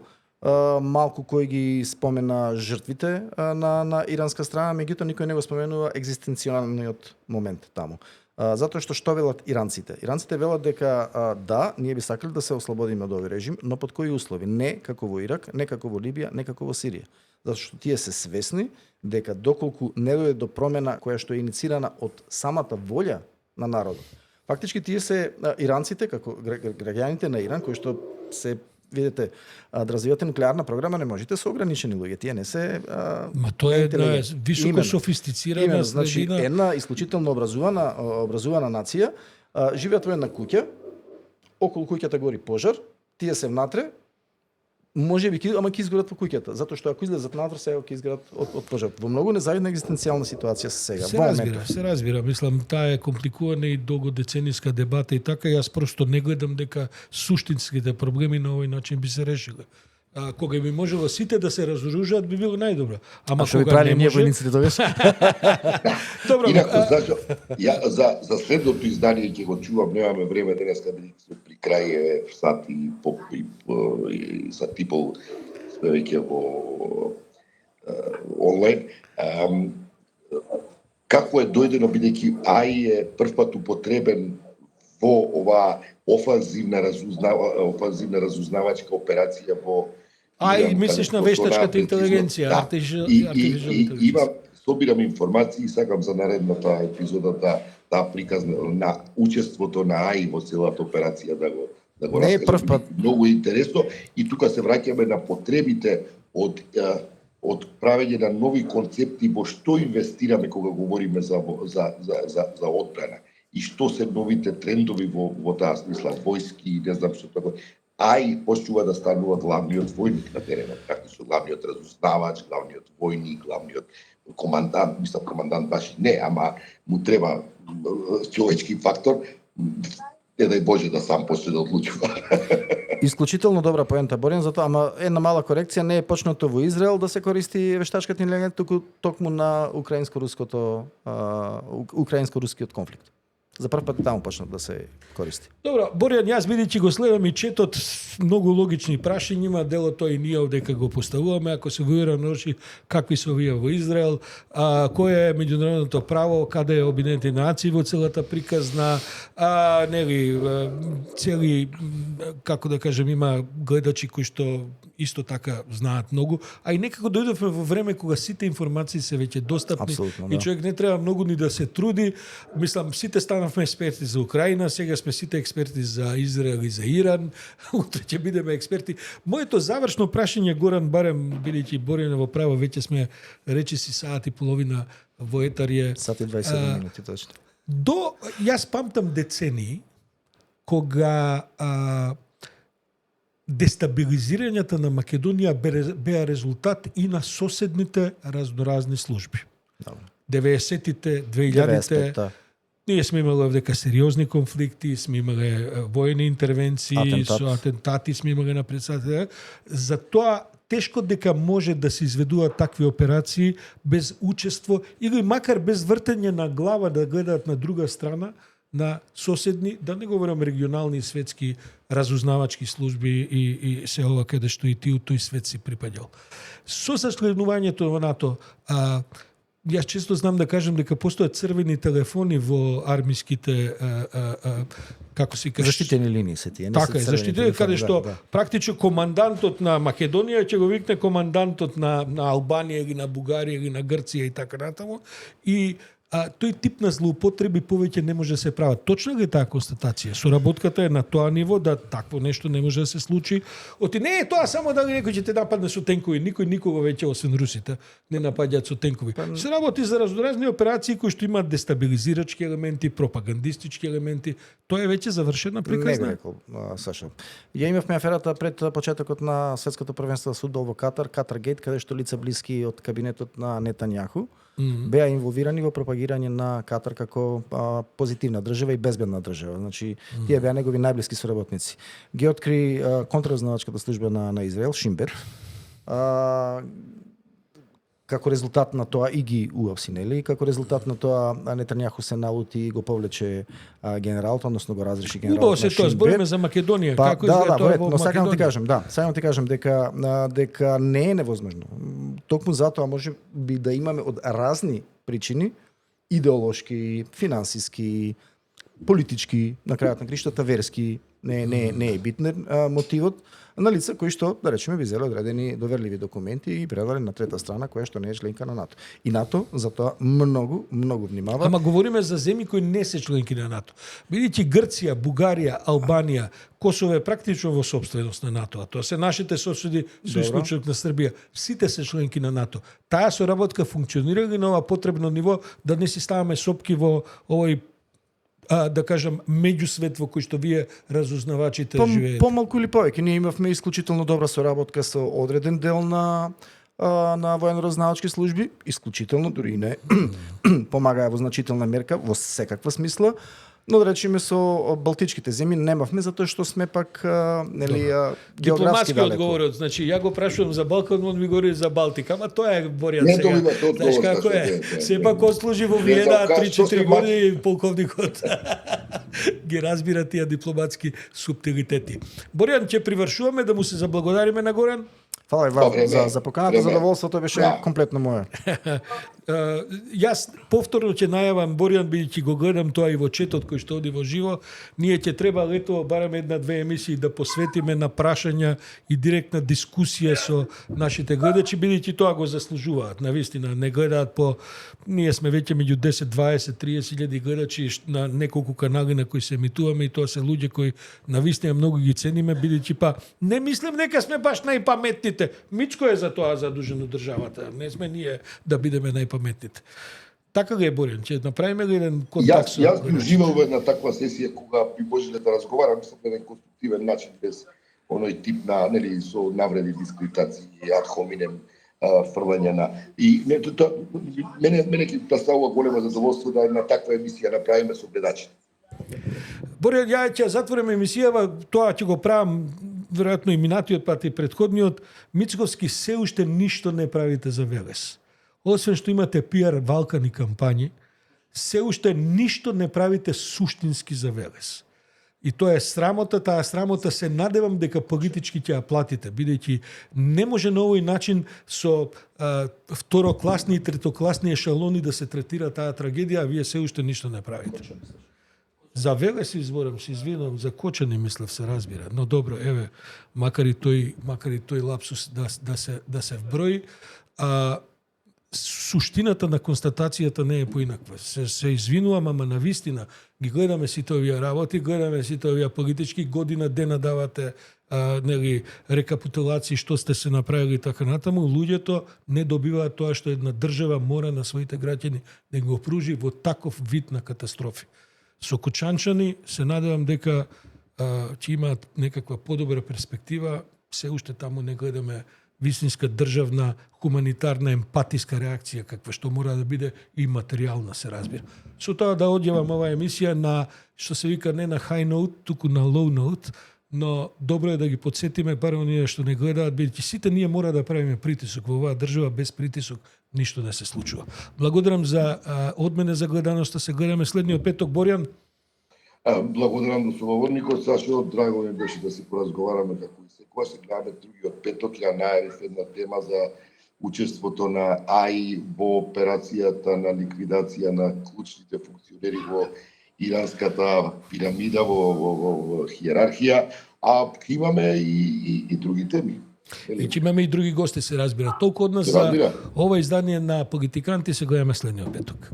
Малку кој ги спомена жртвите на иранска страна, меѓутоа никој не го споменува екзистенцијалниот момент таму. Затоа што велат иранците? Иранците велат дека да, ние би сакале да се ослободиме од овој режим, но под кои услови? Не како во Ирак, не како во Либија, не како во Сирија. Затоа што тие се свесни дека доколку не дојде до промена која што е иницирана од самата волја на народот. Фактички тие се иранците како граѓаните на Иран кои што се видите, да развивате нуклеарна програма не можете со ограничени луѓе, тие не се тоа е една високо софистицирана средина. Значи, една исклучително образувана нација, живеат во една куќа, околу куќата гори пожар, тие се внатре, можеби ама ќе изгорат во куќата, затоа што ако излезат надвор сега ќе изгорат од пожар. Во многу незавидна екзистенцијална ситуација сега. Се разбира. Мислам, таа е компликувана и долгодецениска дебата и така, јас просто не гледам дека суштинските проблеми на овој начин би се решиле. Кога би можело сите да се разоружат, би било најдобро. Ама кога не може... Добро. Инаку, зашто, за следното издание ќе го чувам, немаме време денеска, бидејќи при крај сат и сат и пол сме веќе во онлайн. Како е дојдено, бидејќи АИ е првпат употребен во оваа офанзивна разузнавачка операција во и мислиш на вештачката интелигенција, имам, собирам информации и сакам за наредната епизода да приказна на учеството на АИ во целата операција да го не е прв пат. Многу интересно и тука се враќаме на потребите од правење на нови концепти во што инвестираме кога говориме за одбрана и што се новите трендови во таа смисла, војски и не знам што така. АИ почнува да станува главниот војник на теренот, практично главниот разузнавач, главниот војник, главниот командант, мислам командант баш не, ама му треба човечки фактор. не дај Боже да сам почне да одлучува. Исклучително добра поента, Борјан, затоа, ама една мала корекција, не е почнато во Израел да се користи вештачката интелигенција, туку токму на украинско-рускиот конфликт. За прв пат таму почна да се користи. Добро, Борјан, јас бидејќи го следам и четот, многу логични прашања има, дело тој и ние овдека го поставуваме, ако се воира ноши какви се овие во Израел, кој е меѓународното право, каде е Обединетите нации во целата приказна, нели, цели, како да кажем, има гледачи кои што исто така знаат многу, а и некако дојдовме во време кога сите информации се веќе достапни. Апсолутно, И да. човек не треба многу ни да се труди. Мислам, сите станавме експерти за Украина, сега сме сите експерти за Израел и за Иран, утре ќе бидеме експерти. Моето завршно прашање, Горан, барем бидејќи Борјан во право, веќе сме речиси саат и половина во етар е. Сат и 27 минути, точно. Јас памтам децении кога дестабилизирањата на Македонија беа резултат и на соседните разноразни служби. Добро. 90-тите, 2000-те, 95-та. ние сме имали овдека сериозни конфликти, сме имали војни интервенции, Атентат. со атентати сме имали на председател. Затоа тешко дека може да се изведуваат такви операции без учество или макар без вртење на глава да гледаат на друга страна, на соседни, да не говорам регионални и светски разузнавачки служби и се ова каде што и ти у тој свет си припаѓал. Со сачленувањето во НАТО, јас често знам да кажем дека постојат црвени телефони во армиските како се каже, Заштитени линии се тие, не така е, се заштитени каде што практично командантот на Македонија ќе го викне командантот на Албанија или на Бугарија или на Грција и така натаму, и тој тип на злоупотреби повеќе не може да се прават. Точно ли е таа констатација? Соработката е на тоа ниво да такво нешто не може да се случи. Оти не е тоа само дали некој ќе те нападне со тенкови, никој никога веќе освен русите не напаѓаат со тенкови. Се работи за разноразни операции кои што имаат дестабилизирачки елементи, пропагандистички елементи. Тоа е веќе завршена приказна. Не го рекол, Саша. Ја имавме аферата пред почетокот на светското првенство за фудбал во Катар, Катаргейт, каде што лица блиски од кабинетот на Нетањаху беа инволвирани во пропагирање на Катар како позитивна држава и безбедна држава. Значи, тие беа негови најблиски соработници. Ги откри контраразузнавачката служба на Израел, Шимбет. Како резултат на тоа и ги уапси, нели? Како резултат на тоа Нетањаху се налути и го повлече генералот, односно го разреши генералот Убаво на се Шимбет. тоа, збориме за Македонија. Како изгледа тоа во но сакам да ти Македонија? кажам, сакам да ти кажам дека не е невозможно. Токму затоа може би да имаме од разни причини, идеолошки, финансиски, политички, на крајот на криштата верски, не е битен мотивот, на лица кои што, да речеме, би взеле одредени доверливи документи и предале на трета страна која што не е членка на НАТО. И НАТО затоа многу внимава. Ама говориме за земји кои не се членки на НАТО. Бидејќи Грција, Бугарија, Албанија, Косово е практично во собственост на НАТО. Тоа се нашите соседи со исклучок на Србија. Сите се членки на НАТО. Таа соработка функционира ли на ова потребно ниво да не си ставаме сопки во овој да кажам меѓусвет во кој што вие разузнавачите живеете? Помалку или повеќе. Ние имавме исклучително добра соработка со одреден дел на военно-разузнавачки служби, исклучително, дури и не помагаа во значителна мерка во секаква смисла. Но да речеме со балтичките земји немавме затоа што сме пак нели географски дипломатски далеко. одговорот, значи ја го прашувам за Балкан, он ми говори за Балтика, ама тоа е Борјан Не сега. добивате одговор, Знаеш како е? Сепак он служи во Виена 3-4 години полковникот. Ги разбира тие дипломатски суптилитети. Борјан, ќе привршуваме да му се заблагодариме на Горан. Фала ви за поканата, задоволството беше комплетно мое. Јас повторно ќе најавам Борјан, бидејќи го гледам тоа и во четот кој што оди во живо, ние ќе треба лето барем една-две емисии да посветиме на прашања и директна дискусија со нашите гледачи, бидејќи тоа го заслужуваат. Навистина не гледаат по ние сме веќе меѓу 10, 20, 30 илјади гледачи на неколку канали на кои се емитуваме и тоа се луѓе кои навистина многу ги цениме, бидејќи па не мислам дека сме баш најпаметните. Мичко е за тоа задужено државата. Не сме ние да бидеме најпаметните. Така ли е, Борјан? Ќе направиме ли еден контакт? Јас би уживал во една таква сесија кога би можеле да разговарам мислам на еден конструктивен начин без оној тип на нели со навреди дискредитации и ад хоминем фрлање на и мене ќе представува големо задоволство да една таква емисија направиме со гледачите. Боре, ја ќе затворам емисијава, тоа ќе го правам веројатно и минатиот пат и претходниот. Мицковски се уште ништо не правите за Велес. Освен што имате пиар валкани кампањи, се уште ништо не правите суштински за Велес. И тоа е срамота, таа срамота се надевам дека политички ќе ја платите, бидејќи не може на овој начин со второкласни и третокласни ешалони да се третира таа трагедија, а вие се уште ништо не правите. За Велес изборам, се извинувам, за Кочани мислев се разбира. Но добро, еве, макар и тој лапсус да се вброи, суштината на констатацијата не е поинаква. Се извинувам, ама на вистина ги гледаме сите овие работи, гледаме сите овие политички, година дена давате нели рекапитулации што сте се направили така натаму, луѓето не добиваат тоа што една држава мора на своите граѓани да го пружи во таков вид на катастрофи. Со Кочанчани се надевам дека ќе имаат некаква подобра перспектива, се уште таму не гледаме вистинска државна, хуманитарна, емпатиска реакција, каква што мора да биде и материјална, се разбира. Со тоа да одјавам оваа емисија на, што се вика, не на high note, туку на low note, но добро е да ги подсетиме, барем оние што не гледаат, бидејќи сите ние мора да правиме притисок во оваа држава, без притисок ништо не се случува. Благодарам за од мене за гледаноста, се гледаме следниот петок, Борјан. Благодарам до соговорникот, Сашо, драго ми беше да се поразговараме како и секоја, се гледаме другиот петок, ја најавив една тема за учеството на АИ во операцијата на ликвидација на клучните функционери во иранската пирамида, во хиерархија, а имаме и други теми. И ќе имаме и други гости, се разбира. Толку од нас за ова издание на Политиканти, се гледаме следниот петок.